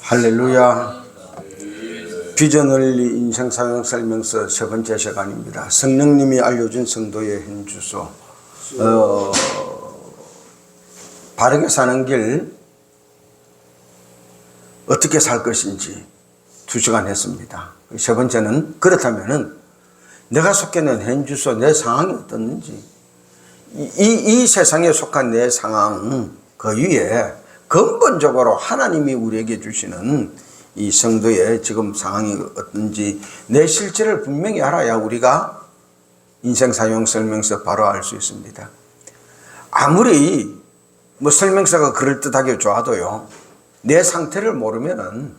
할렐루야. 비전을리 인생사역설명서 세 번째 시간입니다. 성령님이 알려준 성도의 현주소. 바르게 사는 길 어떻게 살 것인지 2시간 했습니다. 세 번째는 그렇다면은 내가 속해 있는 현주소, 내 상황이 어떻는지, 이 세상에 속한 내 상황 그 위에 근본적으로 하나님이 우리에게 주시는 이 성도의 지금 상황이 어떤지 내 실체를 분명히 알아야 우리가 인생사용설명서 바로 알 수 있습니다. 아무리 설명서가 그럴듯하게 좋아도요, 내 상태를 모르면은,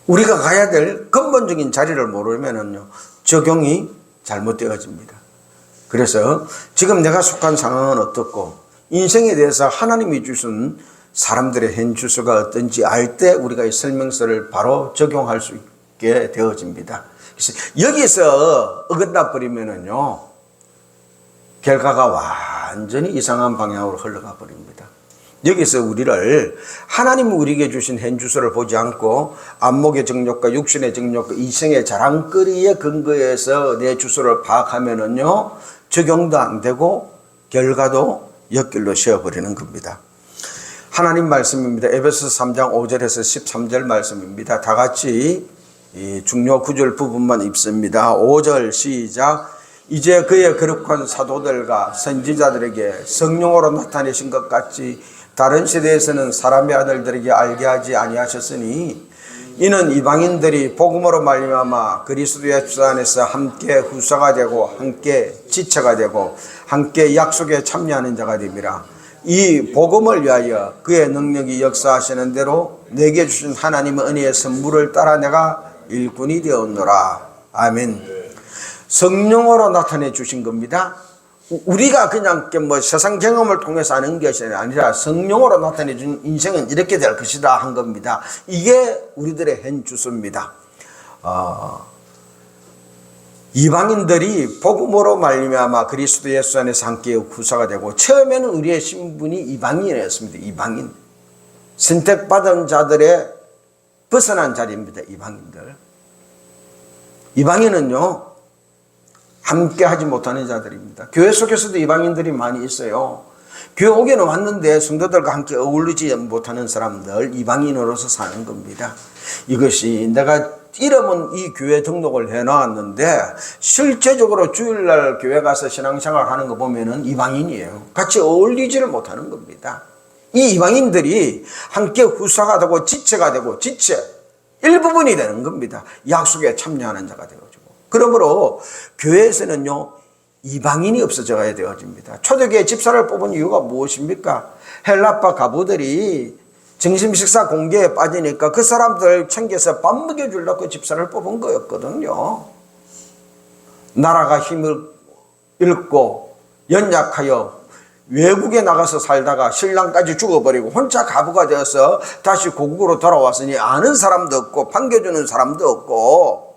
우리가 가야 될 근본적인 자리를 모르면은요, 적용이 잘못되어집니다. 그래서 지금 내가 속한 상황은 어떻고 인생에 대해서 하나님이 주신 사람들의 현주소가 어떤지 알 때 우리가 이 설명서를 바로 적용할 수 있게 되어집니다. 그래서 여기서 어긋나 버리면은요, 결과가 완전히 이상한 방향으로 흘러가 버립니다. 여기서 우리를 하나님이 우리에게 주신 현주소를 보지 않고 안목의 정욕과 육신의 정욕과 이성의 자랑거리에 근거해서 내 주소를 파악하면은요, 적용도 안 되고 결과도 역길로 세워버리는 겁니다. 하나님 말씀입니다. 에베소서 3장 5절에서 13절 말씀입니다. 다 같이 이 중요 구절 부분만 읽습니다. 5절 시작. 이제 그의 거룩한 사도들과 선지자들에게 성령으로 나타내신 것 같이 다른 시대에서는 사람의 아들들에게 알게 하지 아니하셨으니 이는 이방인들이 복음으로 말미암아 그리스도 예수 안에서 함께 후사가 되고 함께 지체가 되고 함께 약속에 참여하는 자가 됨이라. 이 복음을 위하여 그의 능력이 역사하시는 대로 내게 주신 하나님의 은혜의 선물을 따라 내가 일꾼이 되었노라. 아멘. 성령으로 나타내 주신 겁니다. 우리가 그냥 세상 경험을 통해서 아는 것이 아니라 성령으로 나타내 준 인생은 이렇게 될 것이다 한 겁니다. 이게 우리들의 현주소입니다. 이방인들이 복음으로 말미암아 그리스도 예수 안에서 함께 후사가 되고, 처음에는 우리의 신분이 이방인이었습니다. 이방인, 선택받은 자들의 벗어난 자리입니다. 이방인은요 함께 하지 못하는 자들입니다. 교회 속에서도 이방인들이 많이 있어요. 교회 오기는 왔는데 성도들과 함께 어울리지 못하는 사람들, 이방인으로서 사는 겁니다. 이것이 내가 이름은 이 교회 등록을 해놨는데 실제적으로 주일날 교회 가서 신앙생활 하는 거 보면은 이방인이에요. 같이 어울리지를 못하는 겁니다. 이 이방인들이 함께 후사가 되고 지체가 되고, 지체 일부분이 되는 겁니다. 약속에 참여하는 자가 되어지고. 그러므로 교회에서는요 이방인이 없어져야 되어집니다. 초대교회 집사를 뽑은 이유가 무엇입니까? 헬라파 가부들이 점심식사 공개에 빠지니까 그 사람들 챙겨서 밥 먹여주려고 집사를 뽑은 거였거든요. 나라가 힘을 잃고 연약하여 외국에 나가서 살다가 신랑까지 죽어버리고 혼자 가부가 되어서 다시 고국으로 돌아왔으니 아는 사람도 없고 반겨주는 사람도 없고,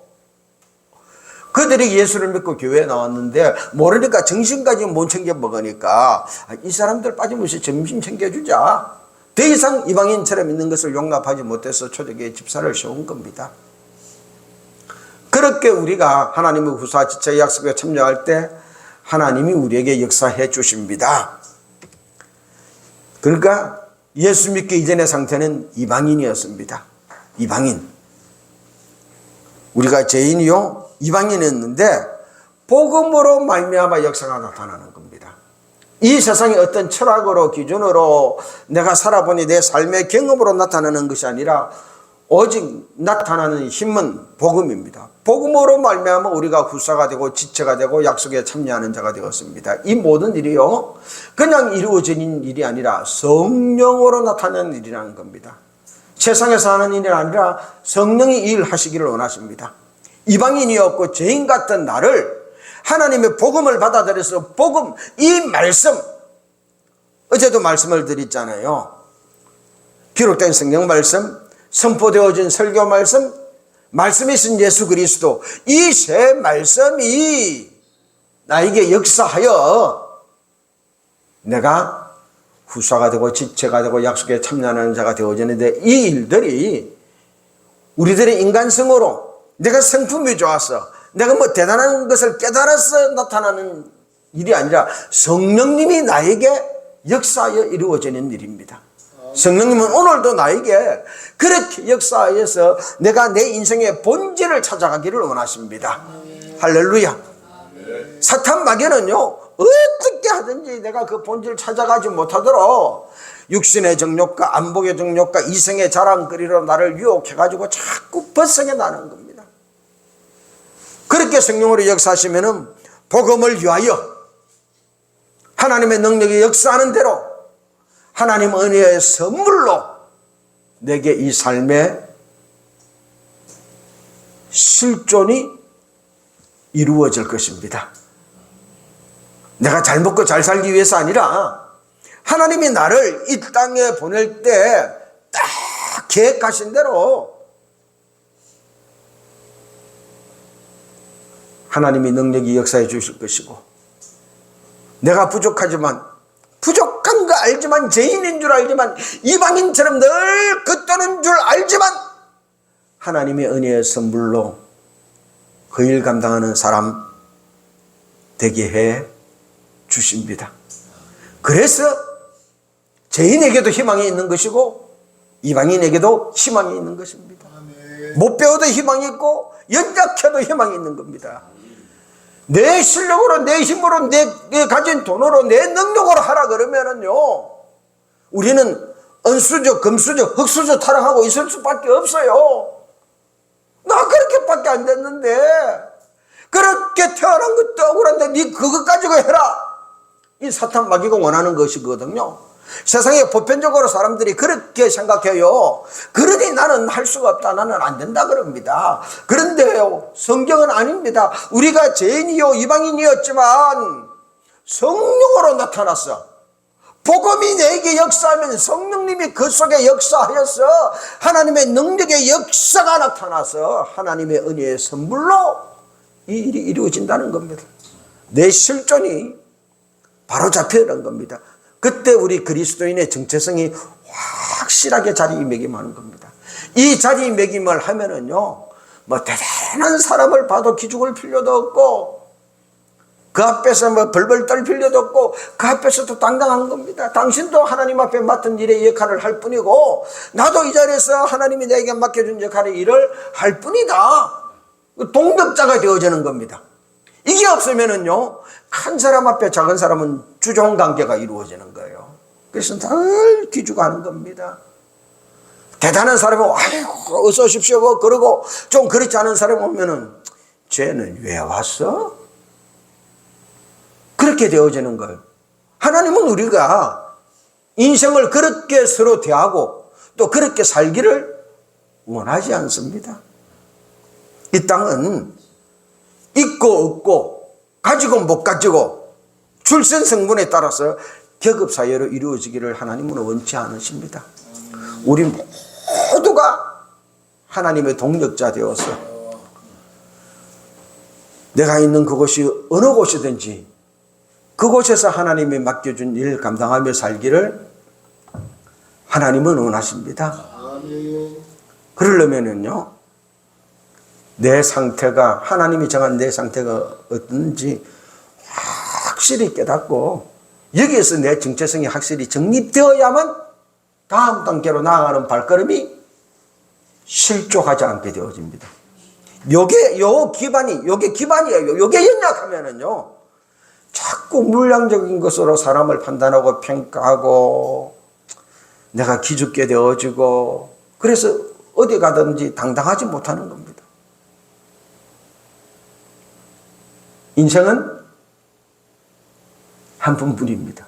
그들이 예수를 믿고 교회에 나왔는데 모르니까 정신까지 못 챙겨 먹으니까 이 사람들 빠짐없이 점심 챙겨주자. 더 이상 이방인처럼 있는 것을 용납하지 못해서 초대교회 집사를 세운 겁니다. 그렇게 우리가 하나님의 후사 지체 약속에 참여할 때 하나님이 우리에게 역사해 주십니다. 그러니까 예수 믿기 이전의 상태는 이방인이었습니다. 이방인. 우리가 죄인이요 이방인이었는데 복음으로 말미암아 역사가 나타나는 겁니다. 이 세상의 어떤 철학으로 기준으로 내가 살아보니 내 삶의 경험으로 나타나는 것이 아니라 오직 나타나는 힘은 복음입니다. 복음으로 말미암아 우리가 후사가 되고 지체가 되고 약속에 참여하는 자가 되었습니다. 이 모든 일이요 그냥 이루어지는 일이 아니라 성령으로 나타나는 일이라는 겁니다. 세상에서 하는 일이 아니라 성령이 일하시기를 원하십니다. 이방인이었고 죄인 같은 나를 하나님의 복음을 받아들여서 복음, 이 말씀, 어제도 말씀을 드렸잖아요. 기록된 성경 말씀, 선포되어진 설교 말씀, 말씀이신 예수 그리스도, 이 세 말씀이 나에게 역사하여 내가 후사가 되고 지체가 되고 약속에 참여하는 자가 되어지는데, 이 일들이 우리들의 인간성으로 내가 성품이 좋았어, 내가 뭐 대단한 것을 깨달아서 나타나는 일이 아니라 성령님이 나에게 역사하여 이루어지는 일입니다. 성령님은 오늘도 나에게 그렇게 역사하여서 내가 내 인생의 본질을 찾아가기를 원하십니다. 할렐루야. 사탄 마귀는요, 어떻게 하든지 내가 그 본질을 찾아가지 못하도록 육신의 정욕과 안목의 정욕과 이생의 자랑거리로 나를 유혹해가지고 자꾸 벗어나는 겁니다. 그렇게 성령으로 역사하시면은 복음을 위하여 하나님의 능력이 역사하는 대로 하나님 은혜의 선물로 내게 이 삶의 실존이 이루어질 것입니다. 내가 잘 먹고 잘 살기 위해서 아니라 하나님이 나를 이 땅에 보낼 때 딱 계획하신 대로 하나님이 능력이 역사해 주실 것이고, 내가 부족하지만, 부족한 거 알지만, 죄인인 줄 알지만, 이방인처럼 늘 겉도는 줄 알지만 하나님의 은혜의 선물로 그 일 감당하는 사람 되게 해 주십니다. 그래서 죄인에게도 희망이 있는 것이고 이방인에게도 희망이 있는 것입니다. 못 배워도 희망이 있고 연약해도 희망이 있는 겁니다. 내 실력으로, 내 힘으로, 내 가진 돈으로, 내 능력으로 하라 그러면은요, 우리는 은수저, 금수저, 흙수저 타락하고 있을 수밖에 없어요. 나 그렇게밖에 안 됐는데, 그렇게 태어난 것도 억울한데 네 그것 가지고 해라, 이 사탄 마귀가 원하는 것이거든요. 세상에 보편적으로 사람들이 그렇게 생각해요. 그러니 나는 할 수가 없다, 나는 안 된다 그럽니다. 그런데요, 성경은 아닙니다. 우리가 죄인이요 이방인이었지만 성령으로 나타났어. 복음이 내게 역사하면 성령님이 그 속에 역사하여서 하나님의 능력의 역사가 나타나서 하나님의 은혜의 선물로 이 일이 이루어진다는 겁니다. 내 실존이 바로 잡혀있는 겁니다. 그때 우리 그리스도인의 정체성이 확실하게 자리매김하는 겁니다. 이 자리매김을 하면은요, 뭐 대단한 사람을 봐도 기죽을 필요도 없고, 그 앞에서 뭐 벌벌 떨 필요도 없고, 그 앞에서도 당당한 겁니다. 당신도 하나님 앞에 맡은 일의 역할을 할 뿐이고, 나도 이 자리에서 하나님이 내게 맡겨준 역할의 일을 할 뿐이다. 동력자가 되어지는 겁니다. 이게 없으면은요, 큰 사람 앞에 작은 사람은 주종 관계가 이루어지는 거예요. 그래서 늘 기죽하는 겁니다. 대단한 사람은 아이고 어서 오십시오 뭐 그러고, 좀 그렇지 않은 사람 오면은 쟤는 왜 왔어? 그렇게 되어지는 거예요. 하나님은 우리가 인생을 그렇게 서로 대하고 또 그렇게 살기를 원하지 않습니다. 이 땅은 있고 없고, 가지고 못 가지고, 출생 성분에 따라서 계급사회로 이루어지기를 하나님은 원치 않으십니다. 우리 모두가 하나님의 동력자 되어서 내가 있는 그곳이 어느 곳이든지 그곳에서 하나님이 맡겨준 일 감당하며 살기를 하나님은 원하십니다. 그러려면은요, 내 상태가, 하나님이 정한 내 상태가 어떤지 확실히 깨닫고 여기에서 내 정체성이 확실히 정립되어야만 다음 단계로 나아가는 발걸음이 실족하지 않게 되어집니다. 요게 기반이에요. 요게 연약하면은요, 자꾸 물량적인 것으로 사람을 판단하고 평가하고 내가 기죽게 되어지고, 그래서 어디 가든지 당당하지 못하는 겁니다. 인생은 한 분뿐입니다.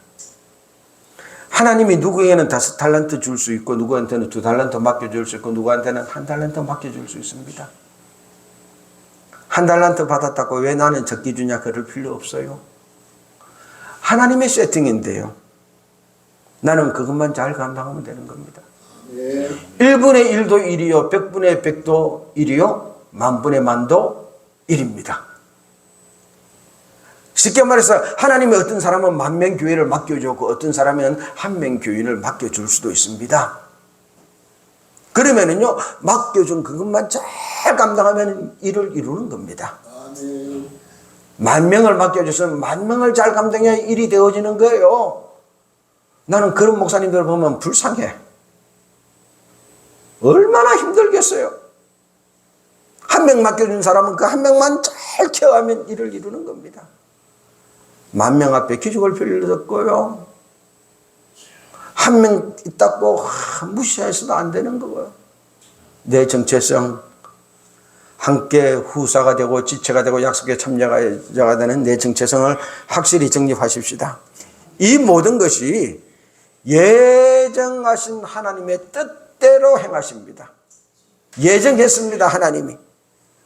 하나님이 누구에게는 5달란트 줄 수 있고, 누구한테는 2달란트 맡겨줄 수 있고, 누구한테는 1달란트 맡겨줄 수 있습니다. 1달란트 받았다고 왜 나는 적게 주냐 그럴 필요 없어요. 하나님의 세팅인데요, 나는 그것만 잘 감당하면 되는 겁니다. 1분의 1도 1이요, 100분의 100도 1이요, 만분의 만도 1입니다. 쉽게 말해서 하나님이 어떤 사람은 10,000명 교회를 맡겨주고 어떤 사람은 1명 교인을 맡겨줄 수도 있습니다. 그러면은요, 맡겨준 그것만 잘 감당하면 일을 이루는 겁니다. 10,000명을 맡겨줘서 10,000명을 잘 감당해야 일이 되어지는 거예요. 나는 그런 목사님들 보면 불쌍해. 얼마나 힘들겠어요. 1명 맡겨준 사람은 그 1명만 잘 케어하면 일을 이루는 겁니다. 10,000명 앞에 기죽을 필요도 없고요. 1명 있다고 무시해서도 안 되는 거고요. 내 정체성, 함께 후사가 되고 지체가 되고 약속에 참여자가 되는 내 정체성을 확실히 정립하십시다. 이 모든 것이 예정하신 하나님의 뜻대로 행하십니다. 예정했습니다, 하나님이.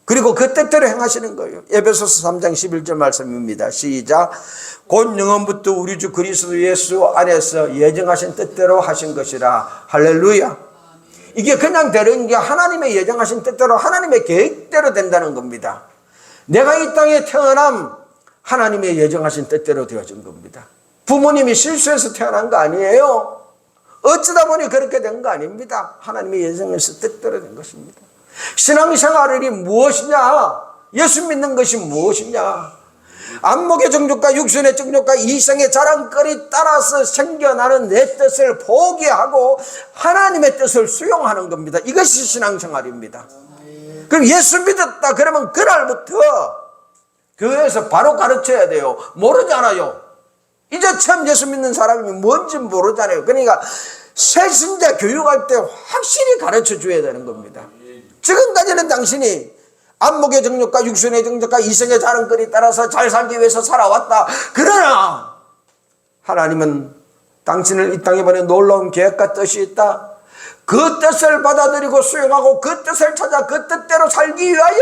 그리고 그 뜻대로 행하시는 거예요. 에베소서 3장 11절 말씀입니다. 시작. 곧 영원부터 우리 주 그리스도 예수 안에서 예정하신 뜻대로 하신 것이라. 할렐루야. 이게 그냥 되는 게 하나님의 예정하신 뜻대로 하나님의 계획대로 된다는 겁니다. 내가 이 땅에 태어남 하나님의 예정하신 뜻대로 되어진 겁니다. 부모님이 실수해서 태어난 거 아니에요. 어쩌다 보니 그렇게 된 거 아닙니다. 하나님의 예정하신 뜻대로 된 것입니다. 신앙생활이 무엇이냐? 예수 믿는 것이 무엇이냐? 안목의 정욕과 육신의 정욕과 이생의 자랑거리 따라서 생겨나는 내 뜻을 포기하고 하나님의 뜻을 수용하는 겁니다. 이것이 신앙생활입니다. 그럼 예수 믿었다 그러면 그날부터 교회에서 바로 가르쳐야 돼요. 모르잖아요. 이제 처음 예수 믿는 사람이 뭔지 모르잖아요. 그러니까 새신자 교육할 때 확실히 가르쳐 줘야 되는 겁니다. 지금까지는 당신이 안목의 정욕과 육신의 정욕과 이생의 자랑거리 따라서 잘 살기 위해서 살아왔다. 그러나 하나님은 당신을 이 땅에 보내 놀라운 계획과 뜻이 있다. 그 뜻을 받아들이고 수용하고 그 뜻을 찾아 그 뜻대로 살기 위하여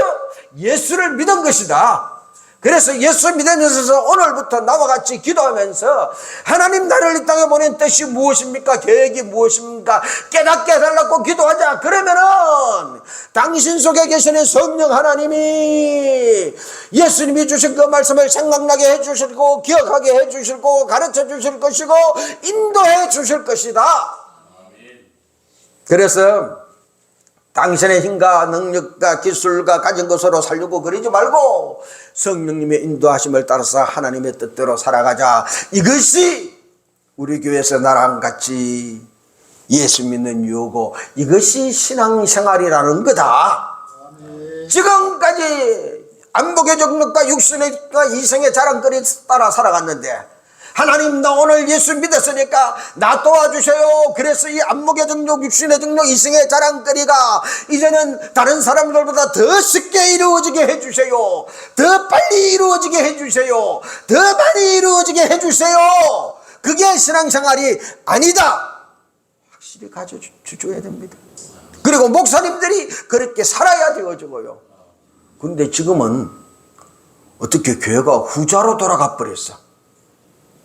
예수를 믿은 것이다. 그래서 예수 믿으면서 오늘부터 나와 같이 기도하면서 하나님 나를 이 땅에 보낸 뜻이 무엇입니까? 계획이 무엇입니까? 깨닫게 해달라고 기도하자. 그러면은 당신 속에 계시는 성령 하나님이 예수님이 주신 그 말씀을 생각나게 해주시고 기억하게 해주시고 가르쳐 주실 것이고 인도해 주실 것이다. 그래서 당신의 힘과 능력과 기술과 가진 것으로 살려고 그러지 말고 성령님의 인도하심을 따라서 하나님의 뜻대로 살아가자. 이것이 우리 교회에서 나랑 같이 예수 믿는 유고 이것이 신앙생활이라는 거다. 지금까지 안목의 정욕과 육신의 이생의 자랑거리 따라 살아갔는데 하나님 나 오늘 예수 믿었으니까 나 도와주세요. 그래서 이 안목의 정욕, 육신의 정욕, 이생의 자랑거리가 이제는 다른 사람들보다 더 쉽게 이루어지게 해주세요. 더 빨리 이루어지게 해주세요. 더 많이 이루어지게 해주세요. 그게 신앙생활이 아니다. 확실히 가르쳐줘야 됩니다. 그리고 목사님들이 그렇게 살아야 되어지고요. 그런데 지금은 어떻게 교회가 후자로 돌아가 버렸어.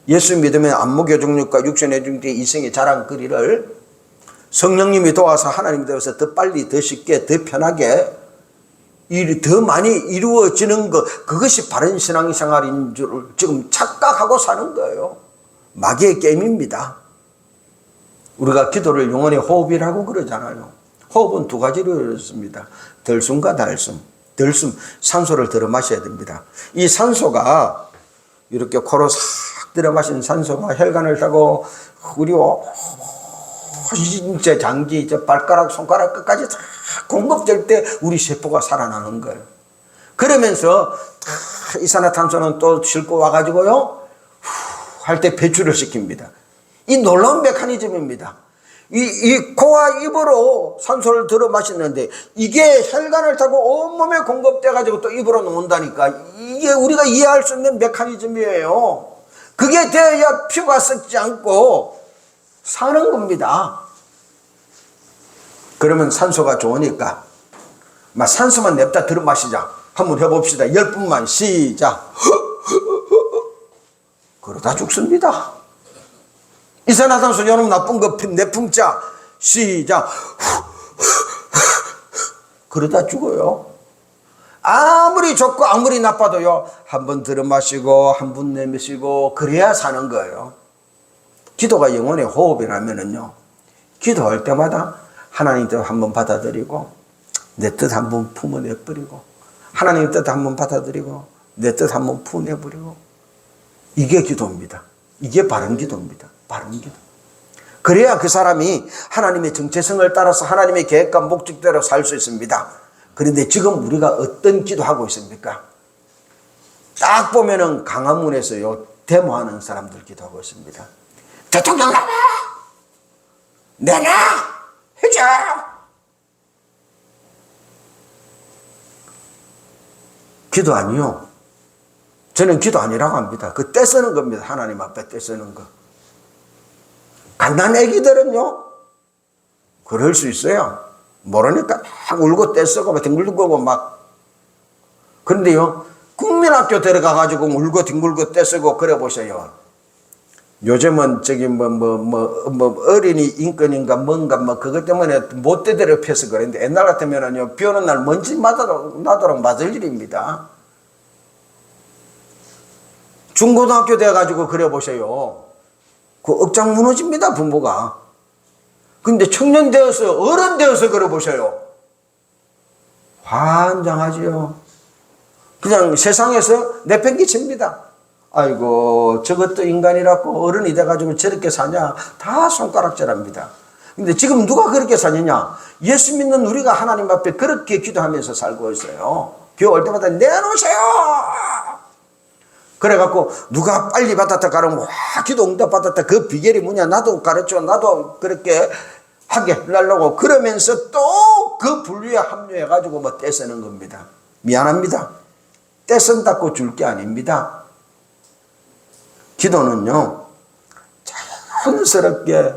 예수 믿으면 안목의 정욕과 육신의 정욕, 이생의 자랑거리를 성령님이 도와서 하나님이 되어서 더 빨리, 더 쉽게, 더 편하게 일이 더 많이 이루어지는 것, 그것이 바른 신앙생활인 줄 지금 착각하고 사는 거예요. 마귀의 게임입니다. 우리가 기도를 영혼의 호흡이라고 그러잖아요. 호흡은 두 가지로 이루어집니다. 들숨과 달숨. 들숨, 산소를 들어 마셔야 됩니다. 이 산소가 이렇게 코로 싹 들어 마신 산소가 혈관을 타고 우리 진짜 장기, 발가락, 손가락 끝까지 다 공급될 때 우리 세포가 살아나는 거예요. 그러면서 이산화탄소는 또 싣고 와가지고요 할 때 배출을 시킵니다. 이 놀라운 메커니즘입니다. 이 코와 입으로 산소를 들어 마시는데 이게 혈관을 타고 온몸에 공급돼 가지고 또 입으로 나온다니까. 이게 우리가 이해할 수 있는 메커니즘이에요. 그게 되어야 피가 썩지 않고 사는 겁니다. 그러면 산소가 좋으니까 막 산소만 냅다 들어 마시자. 한번 해봅시다. 10분만 시작. 그러다 죽습니다. 이산화탄소 여러분 나쁜 거 내품자 시작. 그러다 죽어요. 아무리 좋고 아무리 나빠도요, 한 번 들어마시고 한 번 내마시고 그래야 사는 거예요. 기도가 영혼의 호흡이라면은요, 기도할 때마다 하나님 뜻 한 번 받아들이고 내 뜻 한 번 품어내버리고, 하나님 뜻 한 번 받아들이고 내 뜻 한 번 품어내버리고, 이게 기도입니다. 이게 바른 기도입니다. 바른 기도. 그래야 그 사람이 하나님의 정체성을 따라서 하나님의 계획과 목적대로 살 수 있습니다. 그런데 지금 우리가 어떤 기도하고 있습니까? 딱 보면은 강화문에서요, 데모하는 사람들 기도하고 있습니다. 대통령 나와! 내놔! 해줘! 기도 아니요. 저는 기도 아니라고 합니다. 그 떼쓰는 겁니다. 하나님 앞에 떼쓰는 거. 갓난 애기들은요, 그럴 수 있어요. 모르니까 막 울고 떼쓰고 막 뒹굴고 막. 그런데요, 국민학교 들어가가지고 울고 뒹굴고 떼쓰고 그래 보세요. 요즘은 저기 어린이 인권인가 뭔가 그것 때문에 못 되도록 펴서 그랬는데, 옛날 같으면은요, 비 오는 날 먼지 나도록 맞을 일입니다. 중고등학교 돼가지고 그래 보세요. 그 억장 무너집니다, 부모가. 근데 청년 되어서, 어른 되어서 그래 보세요. 환장하지요. 그냥 세상에서 내팽개칩니다. 아이고, 저것도 인간이라고 어른이 돼가지고 저렇게 사냐. 다 손가락질합니다. 근데 지금 누가 그렇게 사느냐? 예수 믿는 우리가 하나님 앞에 그렇게 기도하면서 살고 있어요. 교회 올 때마다 내놓으세요! 그래갖고 누가 빨리 받았다 가라면 와, 기도 응답 받았다. 그 비결이 뭐냐? 나도 가르쳐. 나도 그렇게 하게 하려고 그러면서 또 그 분류에 합류해가지고 뭐 떼쓰는 겁니다. 미안합니다. 떼쓴다고 줄 게 아닙니다. 기도는요, 자연스럽게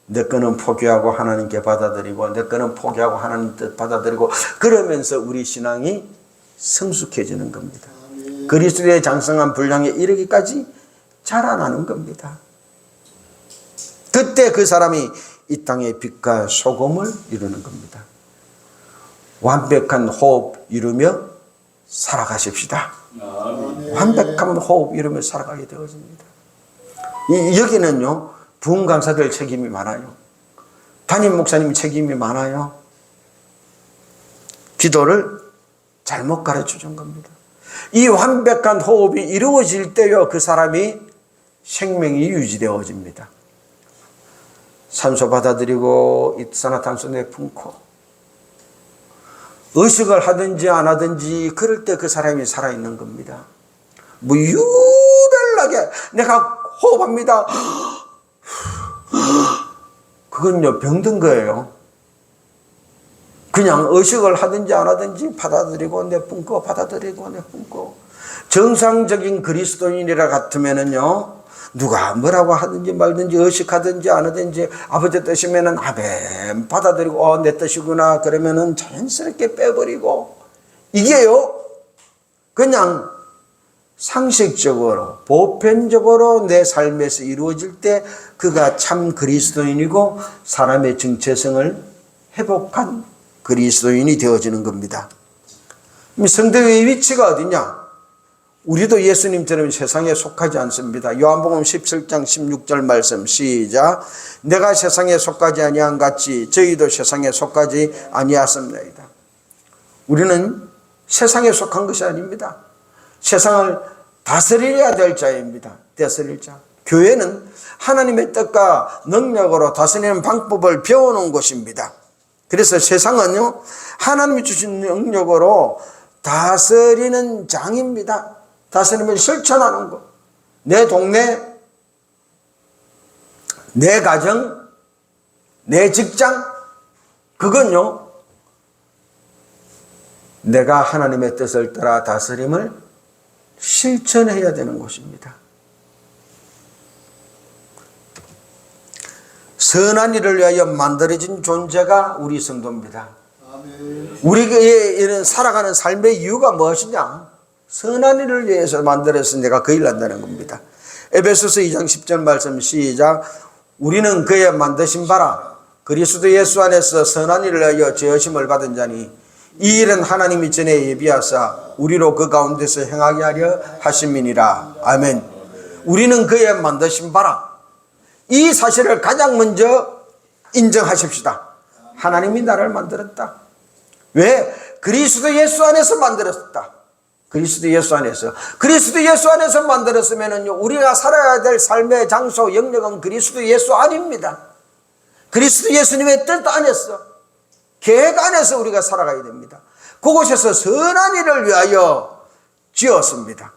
내 거는 포기하고 하나님께 받아들이고, 내 거는 포기하고 하나님 뜻 받아들이고, 그러면서 우리 신앙이 성숙해지는 겁니다. 그리스도의 장성한 분량에 이르기까지 자라나는 겁니다. 그때 그 사람이 이 땅의 빛과 소금을 이루는 겁니다. 완벽한 호흡 이루며 살아가십시다. 완벽한 호흡 이루며 살아가게 되어집니다. 여기는요, 부흥 강사들 책임이 많아요. 담임 목사님 책임이 많아요. 기도를 잘못 가르쳐 준 겁니다. 이 완벽한 호흡이 이루어질 때요, 그 사람이 생명이 유지되어집니다. 산소 받아들이고 이산화탄소 내뿜고, 의식을 하든지 안 하든지 그럴 때 그 사람이 살아있는 겁니다. 뭐 유별나게 내가 호흡합니다. 그건요, 병든 거예요. 그냥 의식을 하든지 안 하든지 받아들이고 내뿜고 받아들이고 내뿜고. 정상적인 그리스도인이라 같으면은요, 누가 뭐라고 하든지 말든지 의식하든지 안 하든지 아버지 뜻이면은 아멘 받아들이고 내 뜻이구나 그러면은 자연스럽게 빼버리고, 이게요, 그냥 상식적으로 보편적으로 내 삶에서 이루어질 때 그가 참 그리스도인이고 사람의 정체성을 회복한 그리스도인이 되어지는 겁니다. 성도의 위치가 어디냐? 우리도 예수님처럼 세상에 속하지 않습니다. 요한복음 17장 16절 말씀 시작. 내가 세상에 속하지 아니한 같이 저희도 세상에 속하지 아니하였습니다. 우리는 세상에 속한 것이 아닙니다. 세상을 다스려야 될 자입니다. 다스릴 자. 교회는 하나님의 뜻과 능력으로 다스리는 방법을 배우는 곳입니다. 그래서 세상은요, 하나님이 주신 능력으로 다스리는 장입니다. 다스림을 실천하는 것. 내 동네, 내 가정, 내 직장, 그건요, 내가 하나님의 뜻을 따라 다스림을 실천해야 되는 곳입니다. 선한 일을 위하여 만들어진 존재가 우리 성도입니다. 우리의 이런 살아가는 삶의 이유가 무엇이냐? 선한 일을 위해서 만들어서 내가 그 일을 한다는 겁니다. 에베소서 2장 10절 말씀 시작. 우리는 그의 만드신 바라 그리스도 예수 안에서 선한 일을 위하여 죄의심을 받은 자니 이 일은 하나님이 전에 예비하사 우리로 그 가운데서 행하게 하려 하심이니라. 아멘. 우리는 그의 만드신 바라. 이 사실을 가장 먼저 인정하십시다. 하나님이 나를 만들었다. 왜? 그리스도 예수 안에서 만들었다. 그리스도 예수 안에서. 그리스도 예수 안에서 만들었으면은요, 우리가 살아야 될 삶의 장소, 영역은 그리스도 예수 안입니다. 그리스도 예수님의 뜻 안에서, 계획 안에서 우리가 살아가야 됩니다. 그곳에서 선한 일을 위하여 지었습니다.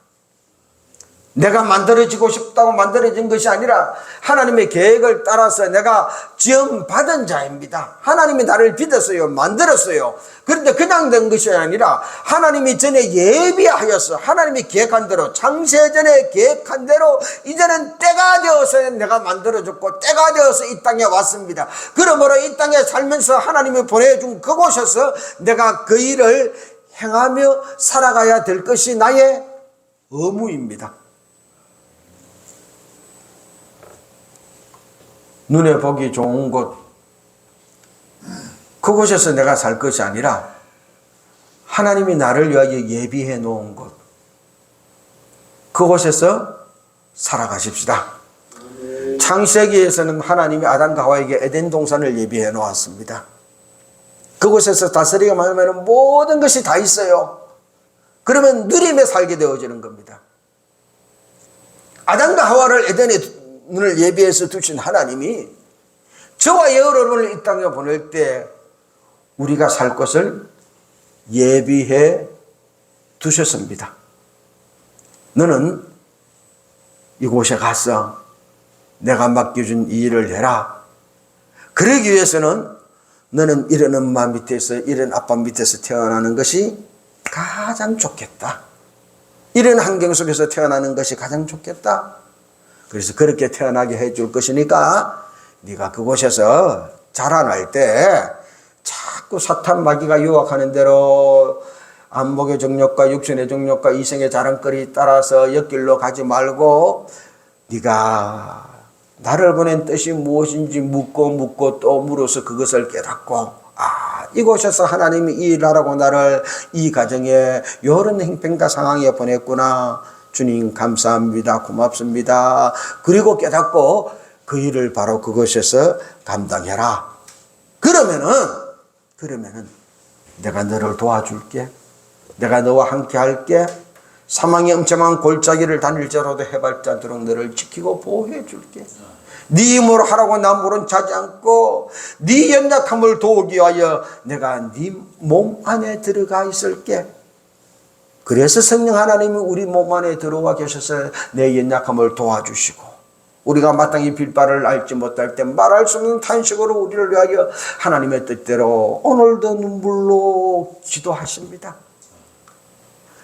내가 만들어지고 싶다고 만들어진 것이 아니라 하나님의 계획을 따라서 내가 지음받은 자입니다. 하나님이 나를 빚었어요. 만들었어요. 그런데 그냥 된 것이 아니라 하나님이 전에 예비하여서 하나님이 계획한 대로, 창세전에 계획한 대로 이제는 때가 되어서 내가 만들어졌고 때가 되어서 이 땅에 왔습니다. 그러므로 이 땅에 살면서 하나님이 보내준 그곳에서 내가 그 일을 행하며 살아가야 될 것이 나의 의무입니다. 눈에 보기 좋은 곳, 그곳에서 내가 살 것이 아니라 하나님이 나를 위하여 예비해 놓은 곳, 그곳에서 살아가십시다. 창세기에서는 하나님이 아담과 하와에게 에덴 동산을 예비해 놓았습니다. 그곳에서 다스리기만 하면 모든 것이 다 있어요. 그러면 누림에 살게 되어지는 겁니다. 아담과 하와를 에덴에 문을 예비해서 두신 하나님이 저와 여러분을 이 땅에 보낼 때 우리가 살 것을 예비해 두셨습니다. 너는 이곳에 가서 내가 맡겨준 이 일을 해라. 그러기 위해서는 너는 이런 엄마 밑에서, 이런 아빠 밑에서 태어나는 것이 가장 좋겠다. 이런 환경 속에서 태어나는 것이 가장 좋겠다. 그래서 그렇게 태어나게 해줄 것이니까 네가 그곳에서 자라날 때 자꾸 사탄 마귀가 유혹하는 대로 안목의 정욕과 육신의 정욕과 이생의 자랑거리 따라서 옆길로 가지 말고 네가 나를 보낸 뜻이 무엇인지 묻고 또 물어서 그것을 깨닫고, 이곳에서 하나님이 이 일하라고 나를 이 가정에 이런 형편과 상황에 보냈구나. 주님 감사합니다. 고맙습니다. 그리고 깨닫고 그 일을 바로 그것에서 감당해라. 그러면은 내가 너를 도와줄게. 내가 너와 함께 할게. 사망의 엄청난 골짜기를 다닐지라도 해발자도록 너를 지키고 보호해 줄게. 네 힘으로 하라고 남으로는 자지 않고 네 연약함을 도우기 위하여 내가 네 몸 안에 들어가 있을게. 그래서 성령 하나님이 우리 몸 안에 들어와 계셔서 내 연약함을 도와주시고, 우리가 마땅히 빌바를 알지 못할 때 말할 수 없는 탄식으로 우리를 위하여 하나님의 뜻대로 오늘도 눈물로 기도하십니다.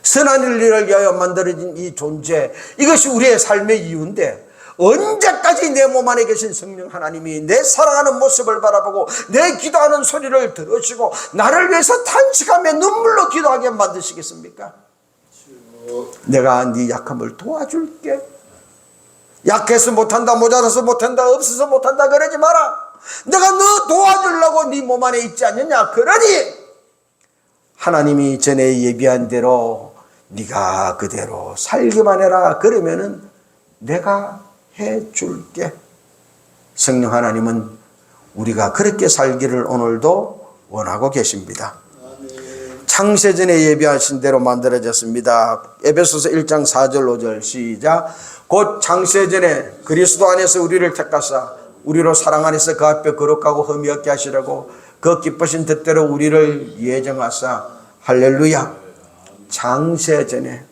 선한 일을 위하여 만들어진 이 존재, 이것이 우리의 삶의 이유인데 언제까지 내 몸 안에 계신 성령 하나님이 내 살아가는 모습을 바라보고 내 기도하는 소리를 들으시고 나를 위해서 탄식하며 눈물로 기도하게 만드시겠습니까? 내가 네 약함을 도와줄게. 약해서 못한다, 모자라서 못한다, 없어서 못한다 그러지 마라. 내가 너 도와주려고 네 몸 안에 있지 않느냐. 그러니 하나님이 전에 예비한 대로 네가 그대로 살기만 해라. 그러면은 내가 해줄게. 성령 하나님은 우리가 그렇게 살기를 오늘도 원하고 계십니다. 창세전에 예비하신 대로 만들어졌습니다. 에베소서 1장 4절 5절 시작. 곧 창세전에 그리스도 안에서 우리를 택하사 우리로 사랑 안에서 그 앞에 거룩하고 흠이 없게 하시려고 그 기쁘신 뜻대로 우리를 예정하사. 할렐루야. 창세전에,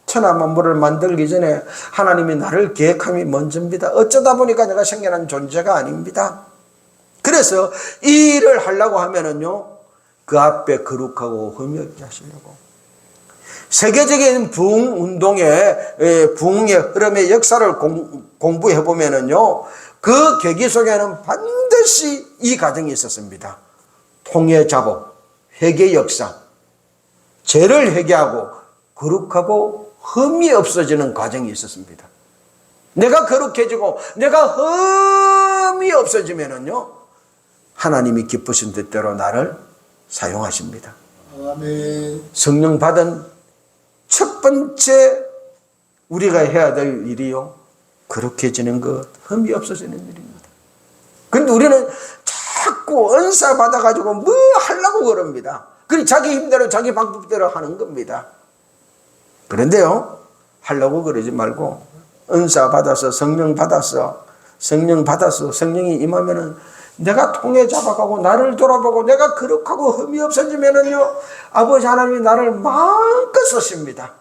천하 만물을 만들기 전에 하나님이 나를 계획함이 먼저입니다. 어쩌다 보니까 내가 생겨난 존재가 아닙니다. 그래서 이 일을 하려고 하면은요, 그 앞에 거룩하고 흠이 없게 하시려고. 세계적인 부흥운동의 부흥의 흐름의 역사를 공부해 보면은요, 그 계기 속에는 반드시 이 과정이 있었습니다. 통해 자복, 회개 역사, 죄를 회개하고 거룩하고 흠이 없어지는 과정이 있었습니다. 내가 거룩해지고 내가 흠이 없어지면은요, 하나님이 기쁘신 뜻대로 나를 사용하십니다. 아멘. 성령 받은 첫 번째 우리가 해야 될 일이요, 거룩해지는 것, 흠이 없어지는 일입니다. 근데 우리는 자꾸 은사 받아가지고 뭐 하려고 그럽니다. 그리 자기 힘대로 자기 방법대로 하는 겁니다. 그런데요, 하려고 그러지 말고 은사 받아서 성령 받아서 성령이 임하면은 내가 통해 잡아가고 나를 돌아보고 내가 거룩하고 흠이 없어지면은요, 아버지 하나님이 나를 마음껏 쓰십니다.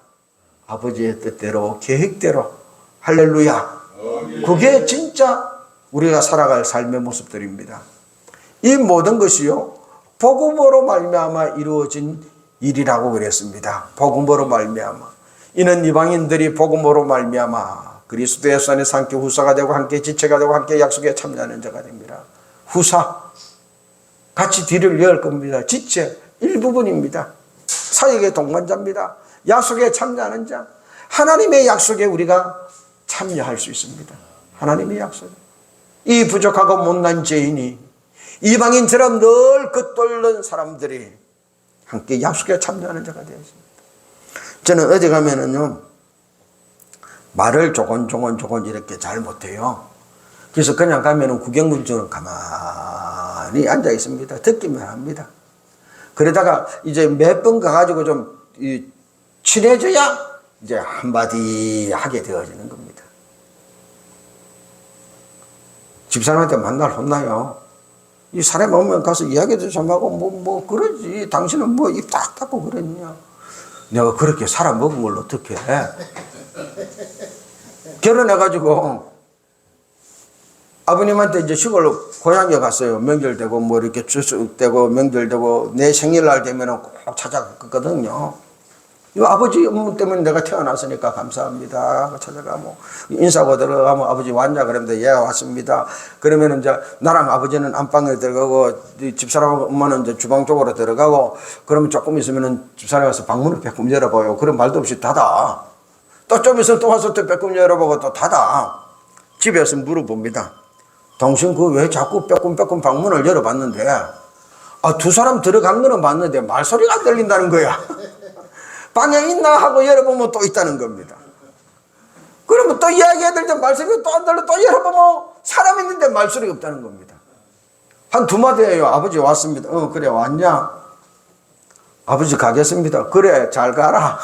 아버지의 뜻대로 계획대로. 할렐루야. 그게 진짜 우리가 살아갈 삶의 모습들입니다. 이 모든 것이요, 복음으로 말미암아 이루어진 일이라고 그랬습니다. 복음으로 말미암아. 이는 이방인들이 복음으로 말미암아 그리스도 예수 안에서 함께 후사가 되고 함께 지체가 되고 함께 약속에 참여하는 자가 됩니다. 후사, 같이 뒤를 이을 겁니다. 지체, 일부분입니다. 사역의 동반자입니다. 약속에 참여하는 자, 하나님의 약속에 우리가 참여할 수 있습니다. 하나님의 약속. 이 부족하고 못난 죄인이 이방인처럼 늘 겉돌는 사람들이 함께 약속에 참여하는 자가 되었습니다. 저는 어디 가면은요, 말을 조곤조곤 이렇게 잘 못해요. 그래서 그냥 가면은 구경문처럼 가만히 앉아 있습니다. 듣기만 합니다. 그러다가 이제 몇 번 가가지고 좀 친해져야 이제 한마디 하게 되어지는 겁니다. 집사람한테 만날 혼나요. 이 사람 오면 가서 이야기도 좀 하고 뭐 그러지. 당신은 뭐 입 딱 닫고 그랬냐. 내가 그렇게 살아먹은 걸 어떻게 해. 결혼해가지고 아버님한테 이제 시골로 고향에 갔어요. 명절 되고 뭐 이렇게 추석 되고 명절 되고 내 생일날 되면 꼭 찾아갔거든요. 이 아버지 업무 때문에 내가 태어났으니까 감사합니다. 찾아가 뭐 인사하고 들어가면 아버지 왔냐 그러면 예 왔습니다. 그러면 이제 나랑 아버지는 안방에 들어가고 집사람 엄마는 이제 주방 쪽으로 들어가고, 그러면 조금 있으면은 집사람이 와서 방문을 빼꼼 열어봐요. 그럼 말도 없이 닫아. 또 좀 있으면 또 와서 또 빼꼼 열어보고 또 닫아. 집에 와서 물어봅니다. 당신 그 왜 자꾸 빼꼼 방문을 열어봤는데, 두 사람 들어간 거는 맞는데 말소리가 안 들린다는 거야. 방에 있나 하고 열어보면 또 있다는 겁니다. 그러면 또 이야기해야 될 때 말소리가 또 안 들려, 또 열어보면 사람 있는데 말소리가 없다는 겁니다. 한 두 마디예요. 아버지 왔습니다. 그래 왔냐? 아버지 가겠습니다. 그래 잘 가라.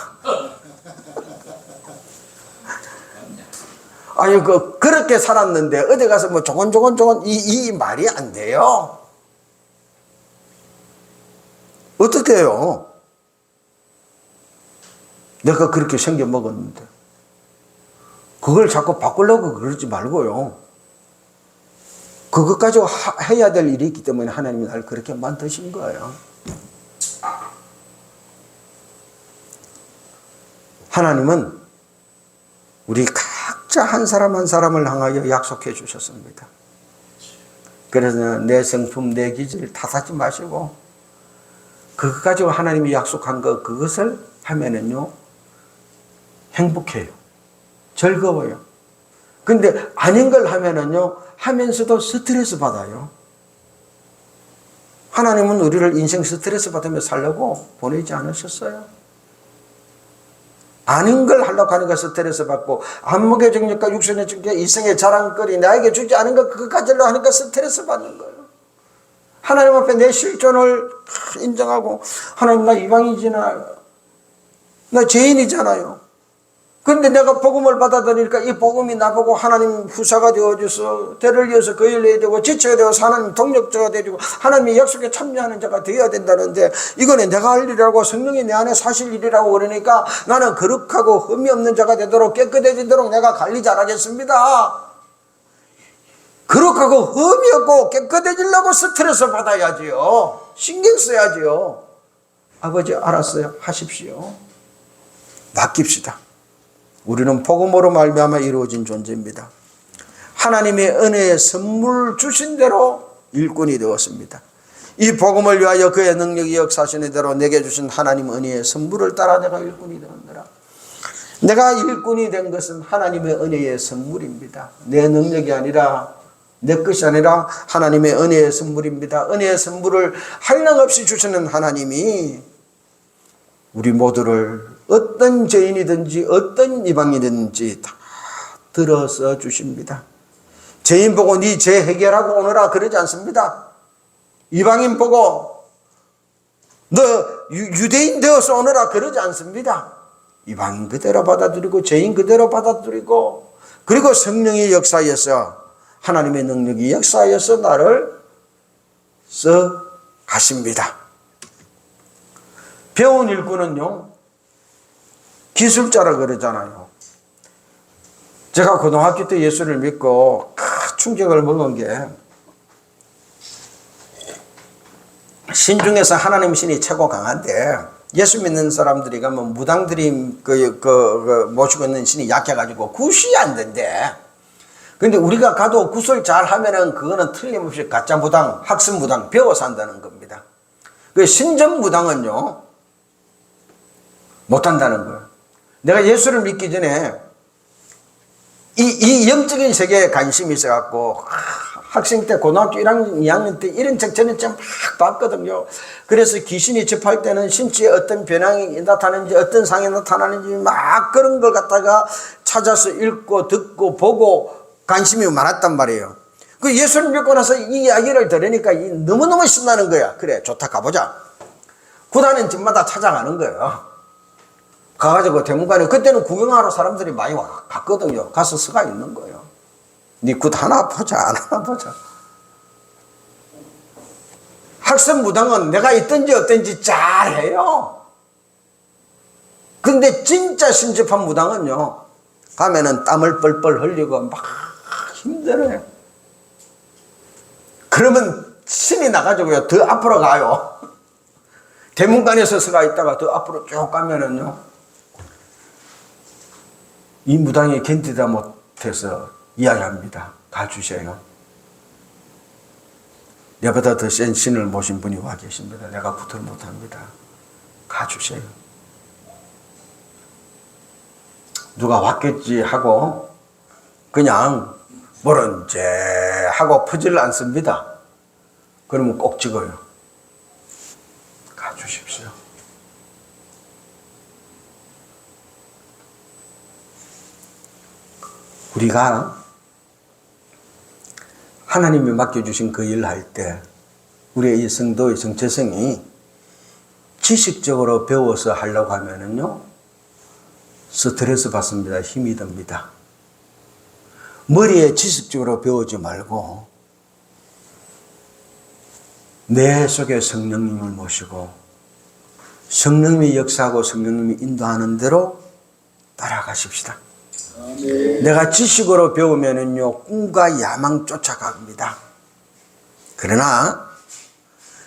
아니 그렇게 살았는데 어디 가서 뭐 조곤 이 말이 안 돼요. 어떻게 해요? 내가 그렇게 생겨 먹었는데 그걸 자꾸 바꾸려고 그러지 말고요. 그것 가지고 해야 될 일이 있기 때문에 하나님이 나를 그렇게 만드신 거예요. 하나님은 우리 각자 한 사람 한 사람을 향하여 약속해 주셨습니다. 그래서 내 성품 내 기질 탓하지 마시고 그것 가지고 하나님이 약속한 것, 그것을 하면은요 행복해요. 즐거워요. 근데 아닌 걸 하면은요, 하면서도 스트레스 받아요. 하나님은 우리를 인생 스트레스 받으며 살려고 보내지 않으셨어요. 아닌 걸 하려고 하니까 스트레스 받고, 안목의 정력과 육신의 정력, 이생의 자랑거리, 나에게 주지 않은 것, 그거 가지려고 하니까 스트레스 받는 거예요. 하나님 앞에 내 실존을 인정하고, 하나님 나 이방인이잖아요. 나 죄인이잖아요. 근데 내가 복음을 받아들이니까 이 복음이 나보고 하나님 후사가 되어줘서 대를 이어서 그 일을 해야 되고 지체가 되어서 하나님 동력자가 되어주고 하나님의 약속에 참여하는 자가 되어야 된다는데, 이거는 내가 할 일이라고 성령이 내 안에 사실 일이라고 그러니까 나는 거룩하고 흠이 없는 자가 되도록 깨끗해지도록 내가 관리 잘하겠습니다. 거룩하고 흠이 없고 깨끗해지려고 스트레스 받아야지요. 신경 써야지요. 아버지 알았어요. 하십시오. 맡깁시다. 우리는 복음으로 말미암아 이루어진 존재입니다. 하나님의 은혜의 선물 주신 대로 일꾼이 되었습니다. 이 복음을 위하여 그의 능력이 역사하시는 대로 내게 주신 하나님 은혜의 선물을 따라 내가 일꾼이 되었느라. 내가 일꾼이 된 것은 하나님의 은혜의 선물입니다. 내 능력이 아니라, 내 것이 아니라 하나님의 은혜의 선물입니다. 은혜의 선물을 한량없이 주시는 하나님이 우리 모두를 어떤 죄인이든지 어떤 이방인이든지 다 들어서 주십니다. 죄인 보고 네 죄 해결하고 오너라 그러지 않습니다. 이방인 보고 너 유대인 되어서 오너라 그러지 않습니다. 이방인 그대로 받아들이고 죄인 그대로 받아들이고, 그리고 성령의 역사에서, 하나님의 능력이 역사에서 나를 써 가십니다. 배운 일꾼은요, 기술자라 그러잖아요. 제가 고등학교 때 예수를 믿고 충격을 먹은 게, 신 중에서 하나님 신이 최고 강한데, 예수 믿는 사람들이 가면 무당들이 모시고 있는 신이 약해가지고 굿이 안 된대. 근데 우리가 가도 굿을 잘 하면은 그거는 틀림없이 가짜 무당, 학습 무당, 배워서 한다는 겁니다. 그 신전 무당은요, 못한다는 거예요. 내가 예수를 믿기 전에 이 영적인 세계에 관심이 있어갖고, 학생 때 고등학교 1학년, 2학년 때 이런 책 저는 좀 막 봤거든요. 그래서 귀신이 접할 때는 신체에 어떤 변형이 나타나는지, 어떤 상이 나타나는지 막 그런 걸 갖다가 찾아서 읽고 듣고 보고 관심이 많았단 말이에요. 그 예수를 믿고 나서 이 이야기를 들으니까 너무너무 신나는 거야. 그래, 좋다, 가보자. 구다는 집마다 찾아가는 거예요. 가가지고 대문관에, 그때는 구경하러 사람들이 많이 갔거든요. 가서 서가 있는 거예요. 니 굿 하나 보자, 하나 보자. 학습 무당은 내가 있든지 없든지 잘해요. 근데 진짜 신접한 무당은요, 가면은 땀을 뻘뻘 흘리고 막 힘들어요. 그러면 신이 나가지고요, 더 앞으로 가요. 대문관에서 서가 있다가 더 앞으로 쭉 가면은요, 이 무당이 견디다 못해서 이야기합니다. 가주세요. 내보다 더 센 신을 모신 분이 와 계십니다. 내가 붙을 못합니다. 가주세요. 누가 왔겠지 하고 그냥 모른 체 하고 퍼지를 않습니다. 그러면 꼭 찍어요. 가주십시오. 우리가 하나님이 맡겨주신 그 일을 할 때 우리의 이 성도의 정체성이 지식적으로 배워서 하려고 하면은요, 스트레스 받습니다. 힘이 듭니다. 머리에 지식적으로 배우지 말고 내 속에 성령님을 모시고 성령님이 역사하고 성령님이 인도하는 대로 따라가십시다. 내가 지식으로 배우면은요, 꿈과 야망 쫓아갑니다. 그러나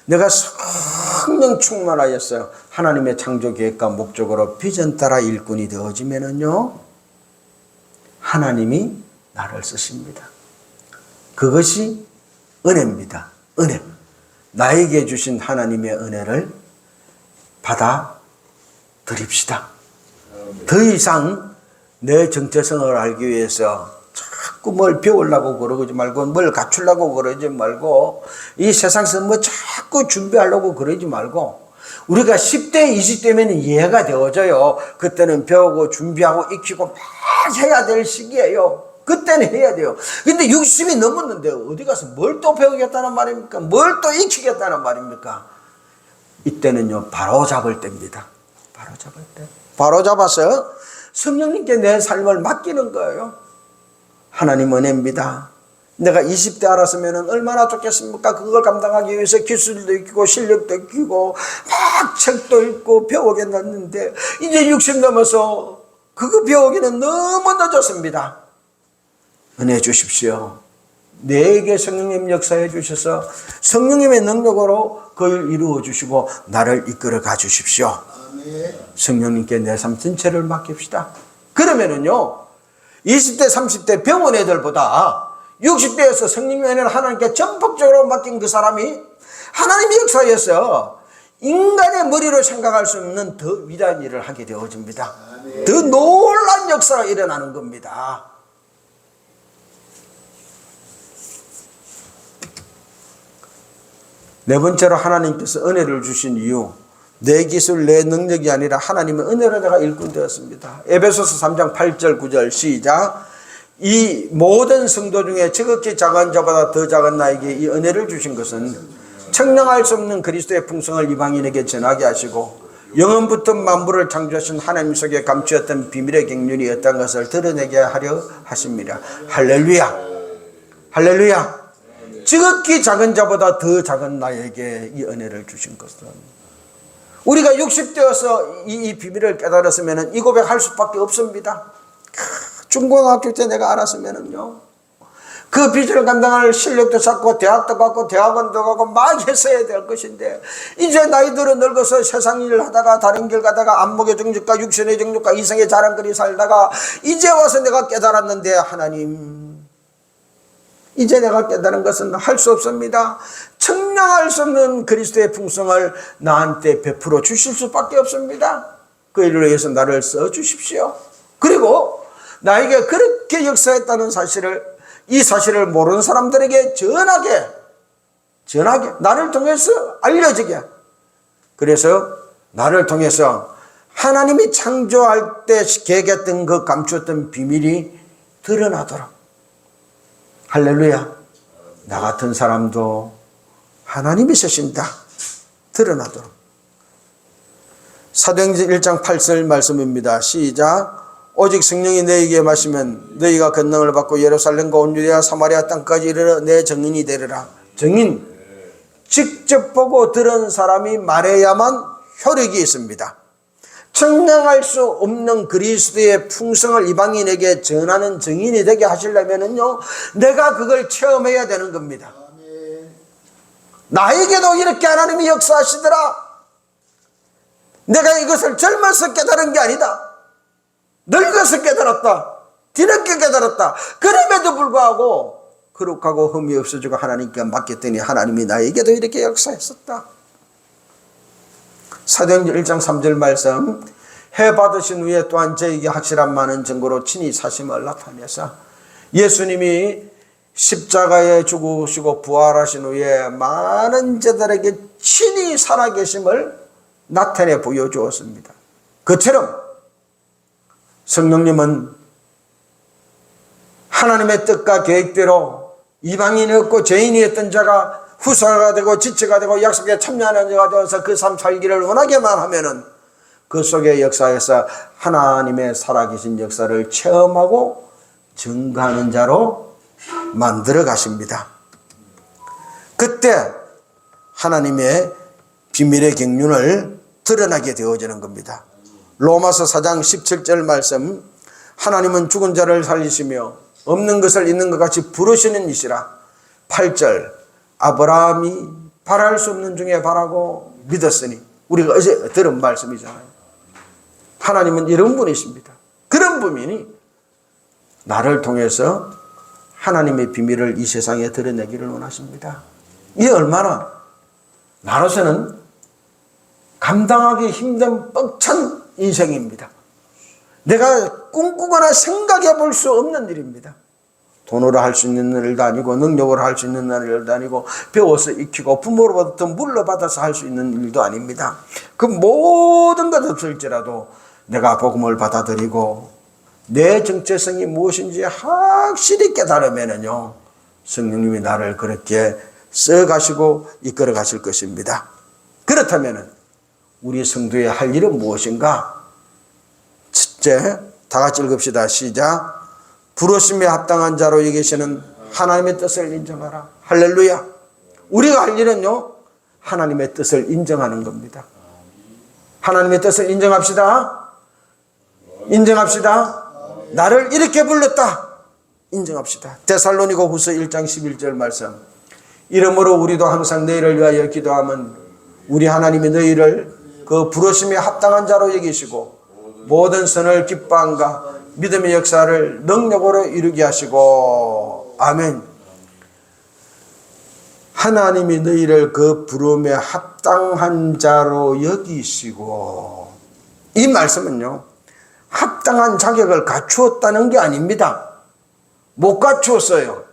내가 성령 충만하여서 하나님의 창조 계획과 목적으로 비전 따라 일꾼이 되어지면은요, 하나님이 나를 쓰십니다. 그것이 은혜입니다. 은혜. 나에게 주신 하나님의 은혜를 받아 드립시다. 더 이상 내 정체성을 알기 위해서 자꾸 뭘 배우려고 그러지 말고, 뭘 갖추려고 그러지 말고, 이 세상에서 뭐 자꾸 준비하려고 그러지 말고, 우리가 10대, 20대면 이해가 되어져요. 그때는 배우고 준비하고 익히고 막 해야 될 시기예요. 그때는 해야 돼요. 근데 60이 넘었는데 어디 가서 뭘 또 배우겠다는 말입니까? 뭘 또 익히겠다는 말입니까? 이때는요, 바로 잡을 때입니다. 바로 잡을 때. 바로 잡아서 성령님께 내 삶을 맡기는 거예요. 하나님 은혜입니다. 내가 20대 알았으면 얼마나 좋겠습니까? 그걸 감당하기 위해서 기술도 익히고 실력도 익히고 막 책도 읽고 배우겠는데 이제 60 넘어서 그거 배우기는 너무 늦었습니다. 은혜 주십시오. 내게 성령님 역사해 주셔서 성령님의 능력으로 그걸 이루어 주시고 나를 이끌어 가 주십시오. 성령님께 내 삶 전체를 맡깁시다. 그러면은요, 20대 30대 병원 애들보다 60대에서 성령님의 은혜를 하나님께 전폭적으로 맡긴 그 사람이 하나님의 역사에서 인간의 머리로 생각할 수 없는 더 위대한 일을 하게 되어집니다. 더 놀라운 역사가 일어나는 겁니다. 네 번째로 하나님께서 은혜를 주신 이유, 내 기술, 내 능력이 아니라 하나님의 은혜로 내가 일꾼 되었습니다. 에베소서 3장 8절 9절 시작. 이 모든 성도 중에 지극히 작은 자보다 더 작은 나에게 이 은혜를 주신 것은 청량할 수 없는 그리스도의 풍성을 이방인에게 전하게 하시고 영원부터 만물을 창조하신 하나님 속에 감추었던 비밀의 경륜이 어떤 것을 드러내게 하려 하십니다. 할렐루야. 할렐루야. 지극히 작은 자보다 더 작은 나에게 이 은혜를 주신 것은, 우리가 60되어서 이 비밀을 깨달았으면 이 고백할 수밖에 없습니다. 중고등학교 때 내가 알았으면요, 그 빚을 감당할 실력도 쌓고 대학도 가고 대학원도 가고 막 했어야 될 것인데, 이제 나이들은 늙어서 세상 일을 하다가 다른 길 가다가 안목의 정욕과 육신의 정욕과 이성의 자랑거리 살다가 이제 와서 내가 깨달았는데, 하나님, 이제 내가 깨달은 것은 할 수 없습니다. 청량할 수 없는 그리스도의 풍성을 나한테 베풀어 주실 수밖에 없습니다. 그 일을 위해서 나를 써주십시오. 그리고 나에게 그렇게 역사했다는 사실을, 이 사실을 모르는 사람들에게 전하게 나를 통해서 알려지게, 그래서 나를 통해서 하나님이 창조할 때 계획했던 그 감추었던 비밀이 드러나도록, 할렐루야, 나 같은 사람도 하나님이 쓰신다 드러나도록. 사도행전 1장 8절 말씀입니다. 시작. 오직 성령이 너희에게 마시면 너희가 권능을 받고 예루살렘과 온 유대와 사마리아 땅까지 이르러 내 증인이 되리라. 증인, 직접 보고 들은 사람이 말해야만 효력이 있습니다. 청량할 수 없는 그리스도의 풍성을 이방인에게 전하는 증인이 되게 하시려면요, 내가 그걸 체험해야 되는 겁니다. 나에게도 이렇게 하나님이 역사하시더라. 내가 이것을 젊어서 깨달은 게 아니다. 늙어서 깨달았다. 뒤늦게 깨달았다. 그럼에도 불구하고 거룩하고 흠이 없어지고 하나님께 맡겼더니 하나님이 나에게도 이렇게 역사했었다. 사도행전 1장 3절 말씀. 해 받으신 후에 또한 저에게 확실한 많은 증거로 친히 사심을 나타내서, 예수님이 십자가에 죽으시고 부활하신 후에 많은 자들에게 친히 살아계심을 나타내 보여주었습니다. 그처럼 성령님은 하나님의 뜻과 계획대로 이방인이었고 죄인이었던 자가 후사가 되고 지체가 되고 약속에 참여하는 자가 되어서 그 삶 살기를 원하게만 하면은 그 속의 역사에서 하나님의 살아계신 역사를 체험하고 증거하는 자로 만들어 가십니다. 그때 하나님의 비밀의 경륜을 드러나게 되어지는 겁니다. 로마서 4장 17절 말씀. 하나님은 죽은 자를 살리시며 없는 것을 있는 것 같이 부르시는 이시라. 8절. 아브라함이 바랄 수 없는 중에 바라고 믿었으니, 우리가 어제 들은 말씀이잖아요. 하나님은 이런 분이십니다. 그런 분이 나를 통해서 하나님의 비밀을 이 세상에 드러내기를 원하십니다. 이게 얼마나 나로서는 감당하기 힘든 벅찬 인생입니다. 내가 꿈꾸거나 생각해 볼 수 없는 일입니다. 돈으로 할 수 있는 일도 아니고, 능력으로 할 수 있는 일도 아니고, 배워서 익히고 부모로부터 물러받아서 할 수 있는 일도 아닙니다. 그 모든 것 없을지라도 내가 복음을 받아들이고 내 정체성이 무엇인지 확실히 깨달으면요, 성령님이 나를 그렇게 써가시고 이끌어 가실 것입니다. 그렇다면 우리 성도의 할 일은 무엇인가? 첫째, 다 같이 읽읍시다. 시작. 부르심에 합당한 자로 여기시는 하나님의 뜻을 인정하라. 할렐루야. 우리가 할 일은요, 하나님의 뜻을 인정하는 겁니다. 하나님의 뜻을 인정합시다. 인정합시다. 나를 이렇게 불렀다. 인정합시다. 데살로니가 후서 1장 11절 말씀. 이러므로 우리도 항상 너희를 위하여 기도하면 우리 하나님이 너희를 그 부르심에 합당한 자로 여기시고 모든 선을 기뻐함과 믿음의 역사를 능력으로 이루게 하시고. 아멘. 하나님이 너희를 그 부름에 합당한 자로 여기시고. 이 말씀은요, 합당한 자격을 갖추었다는 게 아닙니다. 못 갖추었어요.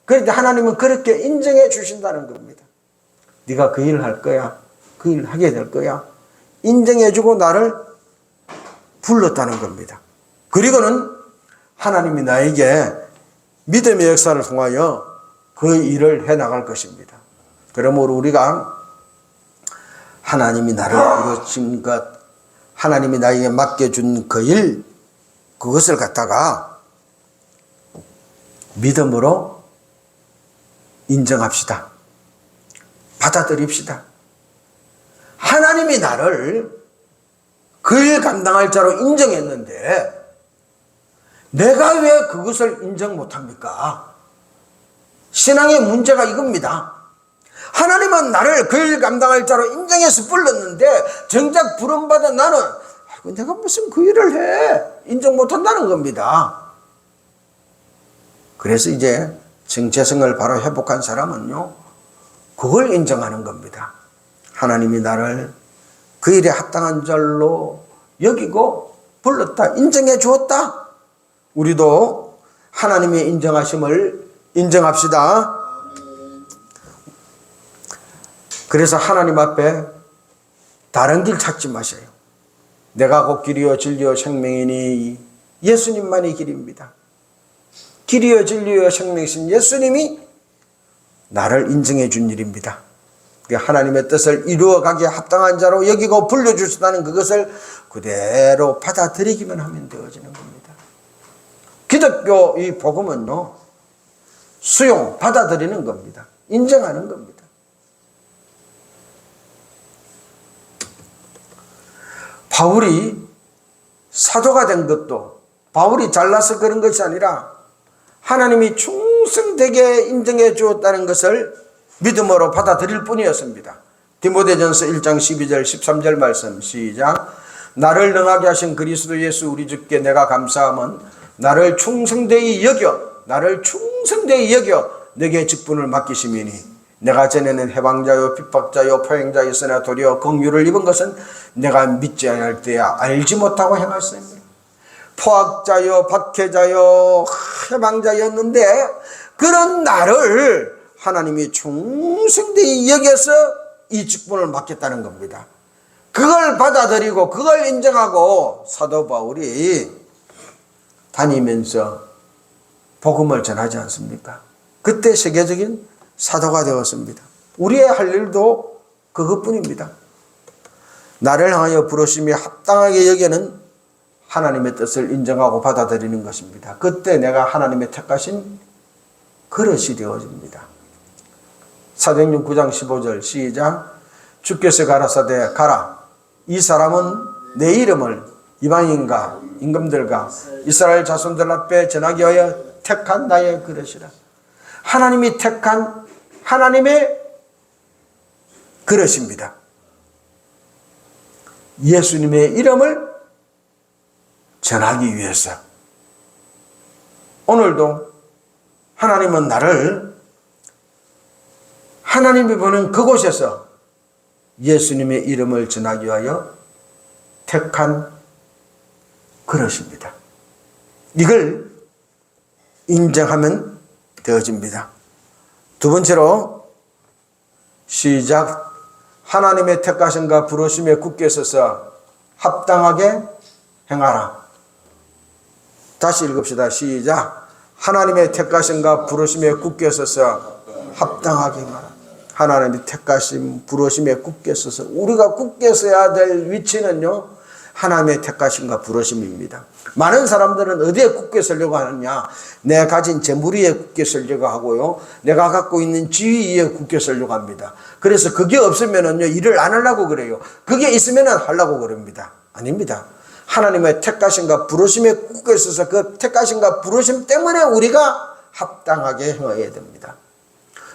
그런데 하나님은 그렇게 인정해 주신다는 겁니다. 네가 그 일을 할 거야. 그 일을 하게 될 거야. 인정해주고 나를 불렀다는 겁니다. 그리고는 하나님이 나에게 믿음의 역사를 통하여 그 일을 해나갈 것입니다. 그러므로 우리가 하나님이 나를 부르신 것, 하나님이 나에게 맡겨준 그 일, 그것을 갖다가 믿음으로 인정합시다. 받아들입시다. 하나님이 나를 그 일 감당할 자로 인정했는데 내가 왜 그것을 인정 못합니까? 신앙의 문제가 이겁니다. 하나님은 나를 그 일 감당할 자로 인정해서 불렀는데 정작 부름받은 나는 내가 무슨 그 일을 해? 인정 못한다는 겁니다. 그래서 이제 정체성을 바로 회복한 사람은요, 그걸 인정하는 겁니다. 하나님이 나를 그 일에 합당한 자로 여기고 불렀다, 인정해 주었다. 우리도 하나님의 인정하심을 인정합시다. 그래서 하나님 앞에 다른 길 찾지 마세요. 내가 곧 길이요 진리요 생명이니 예수님만이 길입니다. 길이요 진리요 생명이신 예수님이 나를 인정해 준 일입니다. 하나님의 뜻을 이루어가기에 합당한 자로 여기고 불러주셨다는 그것을 그대로 받아들이기만 하면 되어지는 겁니다. 기독교 이 복음은요, 수용, 받아들이는 겁니다. 인정하는 겁니다. 바울이 사도가 된 것도 바울이 잘나서 그런 것이 아니라 하나님이 충성되게 인정해 주었다는 것을 믿음으로 받아들일 뿐이었습니다. 디모데전서 1장 12절 13절 말씀 시작. 나를 능하게 하신 그리스도 예수 우리 주께 내가 감사함은 나를 충성되이 여겨 내게 직분을 맡기심이니 내가 전에는 해방자요 핍박자요 포행자였으나 도리어 긍휼을 입은 것은 내가 믿지 않을 때야 알지 못하고 행하였습니다. 포악자요 박해자요 해방자였는데 그런 나를 하나님이 충성되이 여겨서 이 직분을 맡겼다는 겁니다. 그걸 받아들이고 그걸 인정하고 사도 바울이 다니면서 복음을 전하지 않습니까? 그때 세계적인 사도가 되었습니다. 우리의 할 일도 그것뿐입니다. 나를 향하여 부르심이 합당하게 여기는 하나님의 뜻을 인정하고 받아들이는 것입니다. 그때 내가 하나님의 택하신 그릇이 되어집니다. 사도행전 9장 15절 시작. 주께서 가라사대 가라. 이 사람은 내 이름을 이방인과 임금들과 이스라엘 자손들 앞에 전하기 위하여 택한 나의 그릇이라. 하나님이 택한 하나님의 그릇입니다. 예수님의 이름을 전하기 위해서. 오늘도 하나님은 나를 하나님이 보는 그곳에서 예수님의 이름을 전하기 위하여 택한 그릇입니다. 이걸 인정하면 되어집니다. 두 번째로 시작. 하나님의 택하심과 부르심에 굳게 서서 합당하게 행하라. 다시 읽읍시다. 시작. 하나님의 택하심과 부르심에 굳게 서서 합당하게 행하라. 하나님의 택하심, 부르심에 굳게 서서 우리가 굳게 서야 될 위치는요, 하나님의 택하심과 부르심입니다. 많은 사람들은 어디에 굳게 서려고 하느냐? 내가 가진 재물 위에 굳게 서려고 하고요, 내가 갖고 있는 지위 위에 굳게 서려고 합니다. 그래서 그게 없으면은요, 일을 안 하려고 그래요. 그게 있으면은 하려고 그럽니다. 아닙니다. 하나님의 택하심과 부르심에 굳게 서서 그 택하심과 부르심 때문에 우리가 합당하게 행해야 됩니다.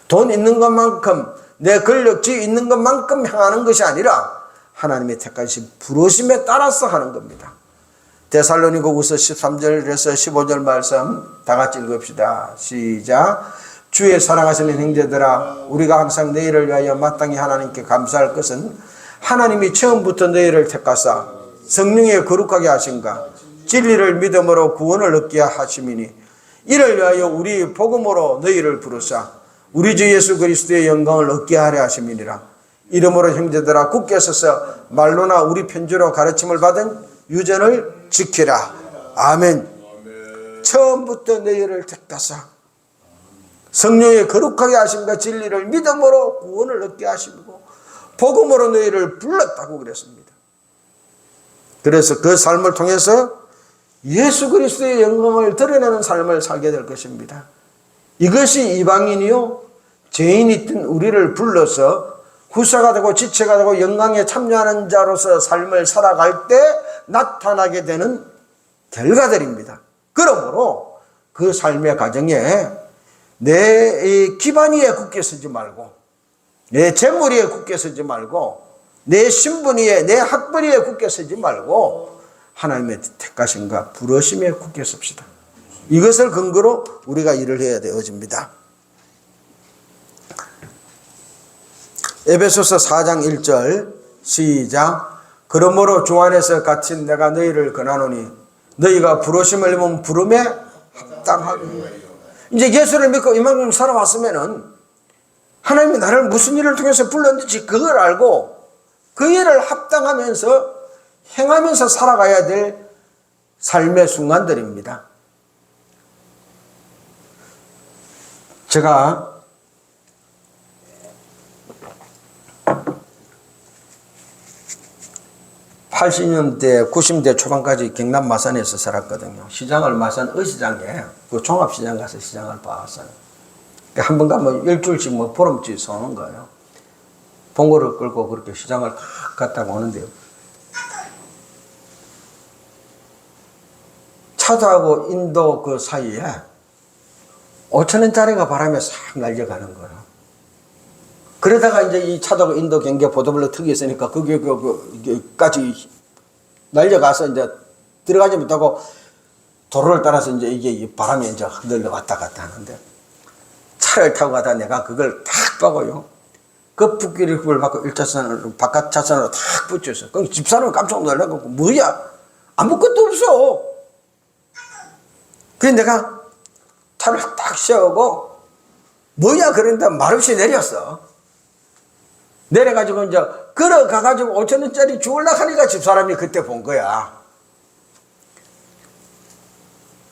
돈 있는 것만큼, 내 권력, 지위 있는 것만큼 행하는 것이 아니라 하나님의 택하신 부르심에 따라서 하는 겁니다. 데살로니가후서 13절에서 15절 말씀 다 같이 읽읍시다. 시작. 주의 사랑하시는 형제들아, 우리가 항상 너희를 위하여 마땅히 하나님께 감사할 것은 하나님이 처음부터 너희를 택하사 성령에 거룩하게 하신가 진리를 믿음으로 구원을 얻게 하심이니 이를 위하여 우리 복음으로 너희를 부르사 우리 주 예수 그리스도의 영광을 얻게 하려 하심이니라. 이러므로 형제들아 굳게 서서 말로나 우리 편지로 가르침을 받은 유전을 지키라. 아멘. 처음부터 너희를 택하사 성령의 거룩하게 하심과 진리를 믿음으로 구원을 얻게 하시고 복음으로 너희를 불렀다고 그랬습니다. 그래서 그 삶을 통해서 예수 그리스도의 영광을 드러내는 삶을 살게 될 것입니다. 이것이 이방인이요 죄인이 된 우리를 불러서 후사가 되고 지체가 되고 영광에 참여하는 자로서 삶을 살아갈 때 나타나게 되는 결과들입니다. 그러므로 그 삶의 과정에 내 기반 위에 굳게 서지 말고 내 재물 위에 굳게 서지 말고 내 신분 위에 내 학벌 위에 굳게 서지 말고 하나님의 택하심과 부르심에 굳게 섭시다. 이것을 근거로 우리가 일을 해야 되어집니다. 에베소서 4장 1절 시작. 그러므로 주 안에서 갇힌 내가 너희를 권하노니 너희가 부르심을 입은 부름에 합당하게. 이제 예수를 믿고 이만큼 살아왔으면은 하나님이 나를 무슨 일을 통해서 불렀는지 그걸 알고 그 일을 합당하면서 행하면서 살아가야 될 삶의 순간들입니다. 제가 80년대, 90대 초반까지 경남 마산에서 살았거든요. 시장을 마산 의시장에 그 종합시장 가서 시장을 봐왔어요. 한 번 가면 일주일씩 뭐 보름씩 서는 거예요. 봉고를 끌고 그렇게 시장을 갔다가 오는데요. 차도하고 인도 그 사이에 5,000원짜리가 바람에 싹 날려가는 거예요. 그러다가 이제 이 차도하고 인도 경계 보도블록 특이 있으니까 거기까지 날려가서 이제 들어가지 못하고 도로를 따라서 이제 이게 바람에 이제 흔들려 왔다 갔다 하는데 차를 타고 가다 내가 그걸 탁 보고요. 그 붓기를 받고 1차선으로 바깥 차선으로 탁 붙였어. 그럼 집사람은 깜짝 놀라고 뭐야? 아무것도 없어. 그래서 내가 차를 딱 세우고 뭐야 그런데 말없이 내렸어. 내려가지고 이제 걸어가가지고 5,000원짜리 주우려고 하니까 집사람이 그때 본 거야.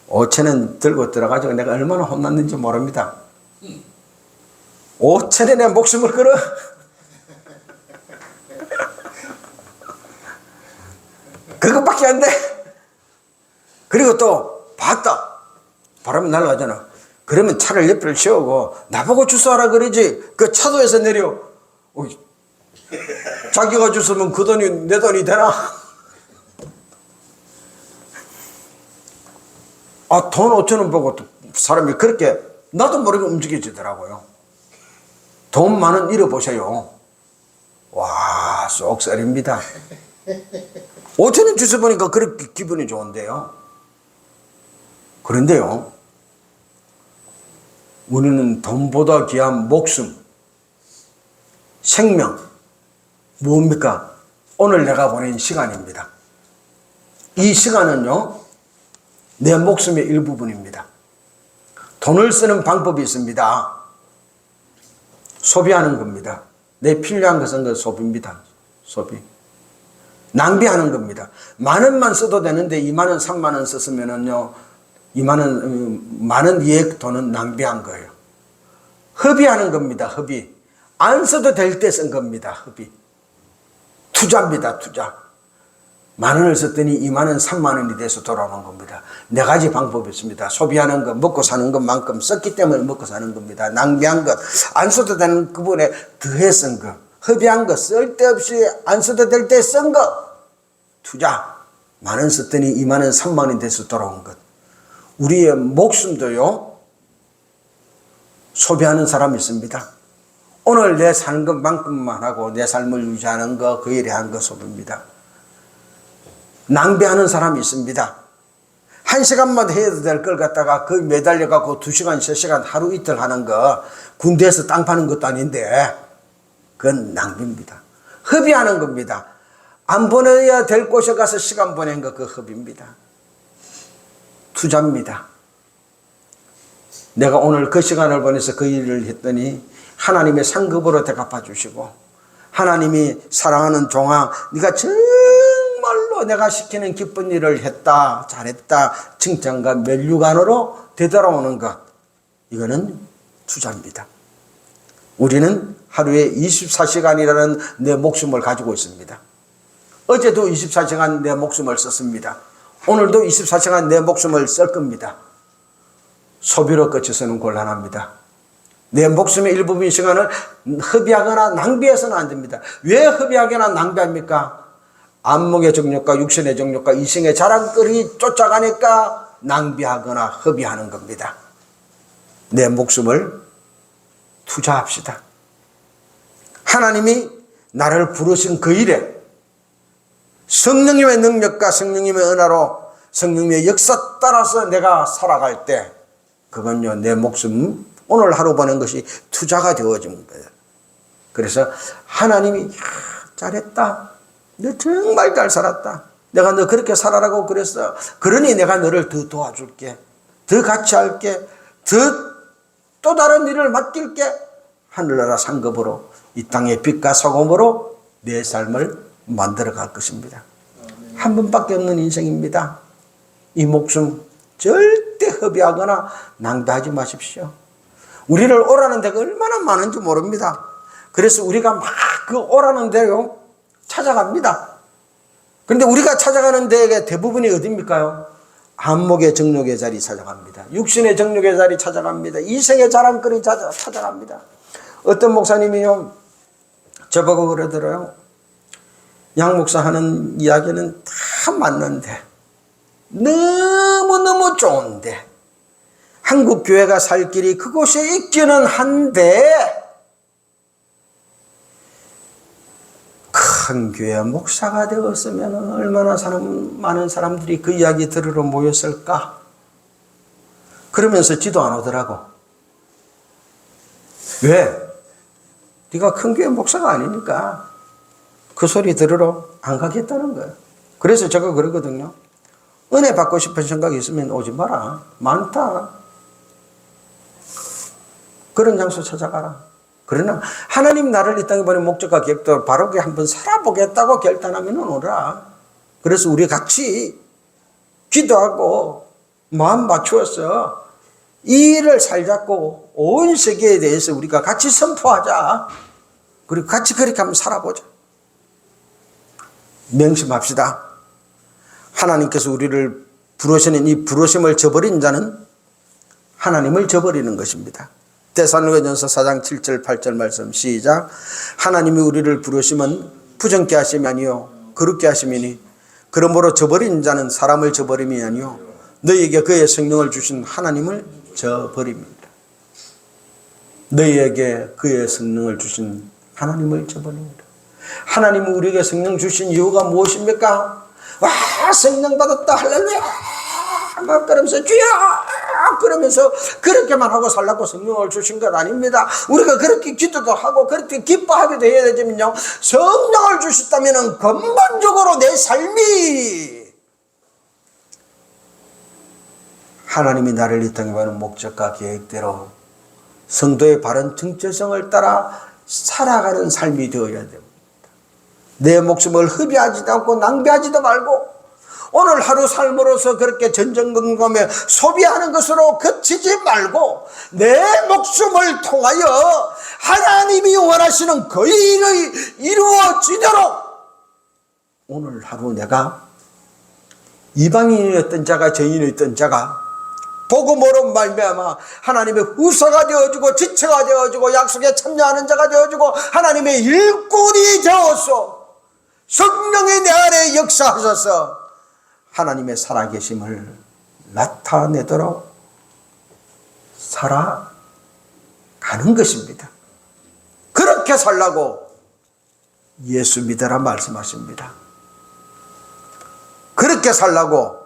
5,000원 들고 들어가지고 내가 얼마나 혼났는지 모릅니다. 5,000원에 목숨을 걸어. 그것밖에 안 돼. 그리고 또 봤다. 바람이 날아가잖아. 그러면 차를 옆을 세우고 나보고 주소하라 그러지. 그 차도에서 내려. 자기가 주소면 그 돈이 내 돈이 되나? 아, 돈 5,000원 보고 사람이 그렇게 나도 모르게 움직여지더라고요. 돈 많은 잃어보세요. 와, 쏙살입니다. 5,000원 주워 보니까 그렇게 기분이 좋은데요. 그런데요, 우리는 돈보다 귀한 목숨, 생명, 뭡니까? 오늘 내가 보낸 시간입니다. 이 시간은요, 내 목숨의 일부분입니다. 돈을 쓰는 방법이 있습니다. 소비하는 겁니다. 내 필요한 것은 그 소비입니다. 소비. 낭비하는 겁니다. 10,000원만 써도 되는데 20,000원, 30,000원 썼으면은요, 10,000원 이액 돈은 낭비한 거예요. 허비하는 겁니다. 허비. 안 써도 될 때 쓴 겁니다. 허비. 투자입니다. 투자. 10,000원을 썼더니 20,000원, 30,000원이 돼서 돌아오는 겁니다. 4가지 방법이 있습니다. 소비하는 것, 먹고 사는 것만큼 썼기 때문에 먹고 사는 겁니다. 낭비한 것, 안 써도 되는 그분에 더해 쓴 것, 허비한 것, 쓸데없이 안 써도 될 때 쓴 것, 투자. 10,000원 썼더니 20,000원, 30,000원이 돼서 돌아온 것. 우리의 목숨도요, 소비하는 사람이 있습니다. 오늘 내 사는 것만큼만 하고 내 삶을 유지하는 거, 그 일에 한 거 소비입니다. 낭비하는 사람이 있습니다. 1시간만 해도 될 걸 갖다가 그 매달려갖고 2시간, 3시간, 하루 이틀 하는 거, 군대에서 땅 파는 것도 아닌데, 그건 낭비입니다. 허비하는 겁니다. 안 보내야 될 곳에 가서 시간 보낸 거, 그 허비입니다. 투자입니다. 내가 오늘 그 시간을 보내서 그 일을 했더니 하나님의 상급으로 대갚아 주시고 하나님이 사랑하는 종아, 네가 정말로 내가 시키는 기쁜 일을 했다, 잘했다, 칭찬과 면류관으로 되돌아오는 것, 이거는 투자입니다. 우리는 하루에 24시간이라는 내 목숨을 가지고 있습니다. 어제도 24시간 내 목숨을 썼습니다. 오늘도 24시간 내 목숨을 쓸 겁니다. 소비로 끝에서는 곤란합니다. 내 목숨의 일부분 시간을 허비하거나 낭비해서는 안 됩니다. 왜 허비하거나 낭비합니까? 안목의 정욕과 육신의 정욕과 이생의 자랑거리 쫓아가니까 낭비하거나 허비하는 겁니다. 내 목숨을 투자합시다. 하나님이 나를 부르신 그 일에 성령님의 능력과 성령님의 은혜로 성령님의 역사 따라서 내가 살아갈 때 그건요, 내 목숨 오늘 하루 보낸 것이 투자가 되어진 거예요. 그래서 하나님이 잘했다, 너 정말 잘 살았다, 내가 너 그렇게 살아라고 그랬어, 그러니 내가 너를 더 도와줄게, 더 같이 할게, 더 또 다른 일을 맡길게. 하늘나라 상급으로 이 땅의 빛과 소금으로 내 삶을 만들어 갈 것입니다. 한 번밖에 없는 인생입니다. 이 목숨 절대 허비하거나 낭비하지 마십시오. 우리를 오라는 데가 얼마나 많은지 모릅니다. 그래서 우리가 막 그 오라는 데로 찾아갑니다. 그런데 우리가 찾아가는 데가 대부분이 어디입니까요? 안목의 정욕의 자리 찾아갑니다. 육신의 정욕의 자리 찾아갑니다. 이생의 자랑거리 찾아갑니다. 어떤 목사님이요, 저보고 그러더라고요. 양 목사 하는 이야기는 다 맞는데, 너무너무 좋은데, 한국 교회가 살 길이 그곳에 있기는 한데, 큰 교회 목사가 되었으면 얼마나 많은 사람들이 그 이야기 들으러 모였을까? 그러면서 지도 안 오더라고. 왜? 네가 큰 교회 목사가 아니니까 그 소리 들으러 안 가겠다는 거예요. 그래서 제가 그러거든요. 은혜 받고 싶은 생각이 있으면 오지 마라. 많다. 그런 장소 찾아가라. 그러나 하나님 나를 이 땅에 보낸 목적과 계획대로 바르게 한번 살아보겠다고 결단하면 오라. 그래서 우리 같이 기도하고 마음 맞추어서 이 일을 살자고 온 세계에 대해서 우리가 같이 선포하자. 그리고 같이 그렇게 한번 살아보자. 명심합시다. 하나님께서 우리를 부르시는 이 부르심을 저버린 자는 하나님을 저버리는 것입니다. 데살로니가전서 4장 7절 8절 말씀 시작. 하나님이 우리를 부르심은 부정케 하심이 아니요 거룩게 하심이니 그러므로 저버린 자는 사람을 저버림이 아니요 너희에게 그의 성령을 주신 하나님을 저버립니다. 너희에게 그의 성령을 주신 하나님을 저버립니다. 하나님은 우리에게 성령 주신 이유가 무엇입니까? 와, 성령 받았다 할렐루야 막 그러면서 주여 그러면서 그렇게만 하고 살라고 성령을 주신 것 아닙니다. 우리가 그렇게 기도도 하고 그렇게 기뻐하기도 해야 되지만요, 성령을 주셨다면 근본적으로 내 삶이 하나님이 나를 이 땅에 보낸 목적과 계획대로 성도의 바른 정체성을 따라 살아가는 삶이 되어야 됩니다. 내 목숨을 허비하지도 않고 낭비하지도 말고 오늘 하루 삶으로서 그렇게 전전긍긍하며 소비하는 것으로 그치지 말고 내 목숨을 통하여 하나님이 원하시는 그 일이 이루어지도록 오늘 하루 내가 이방인이었던 자가 저인이었던 자가 복음으로 말미암아 하나님의 후사가 되어주고 지체가 되어주고 약속에 참여하는 자가 되어주고 하나님의 일꾼이 되어서 성령이 내 안에 역사하셔서 하나님의 살아계심을 나타내도록 살아가는 것입니다. 그렇게 살라고 예수 믿으라 말씀하십니다. 그렇게 살라고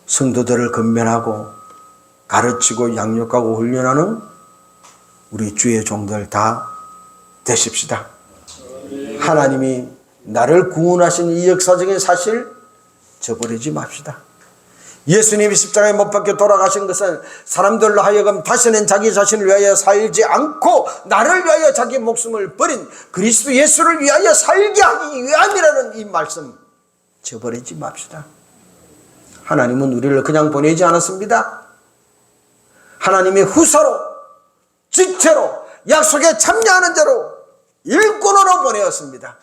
성도들을 건면하고 가르치고 양육하고 훈련하는 우리 주의 종들 다 되십시다. 하나님이 나를 구원하신 이 역사적인 사실 저버리지 맙시다. 예수님이 십자가에 못 박혀 돌아가신 것은 사람들로 하여금 다시는 자기 자신을 위하여 살지 않고 나를 위하여 자기 목숨을 버린 그리스도 예수를 위하여 살게 하기 위함이라는 이 말씀 저버리지 맙시다. 하나님은 우리를 그냥 보내지 않았습니다. 하나님의 후사로, 직체로, 약속에 참여하는 자로 일꾼으로 보내었습니다.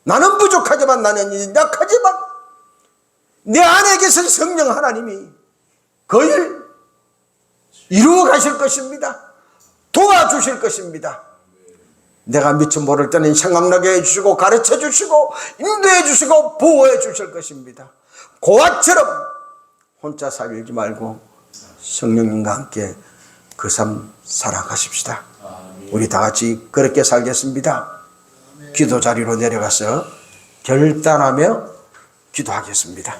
나는 부족하지만, 나는 약하지만 내 안에 계신 성령 하나님이 그 일 이루어 가실 것입니다. 도와주실 것입니다. 내가 미처 모를 때는 생각나게 해주시고 가르쳐 주시고 인도해 주시고 보호해 주실 것입니다. 고아처럼 혼자 살지 말고 성령님과 함께 그 삶 살아가십시다. 우리 다 같이 그렇게 살겠습니다. 기도 자리로 내려가서 결단하며 기도하겠습니다.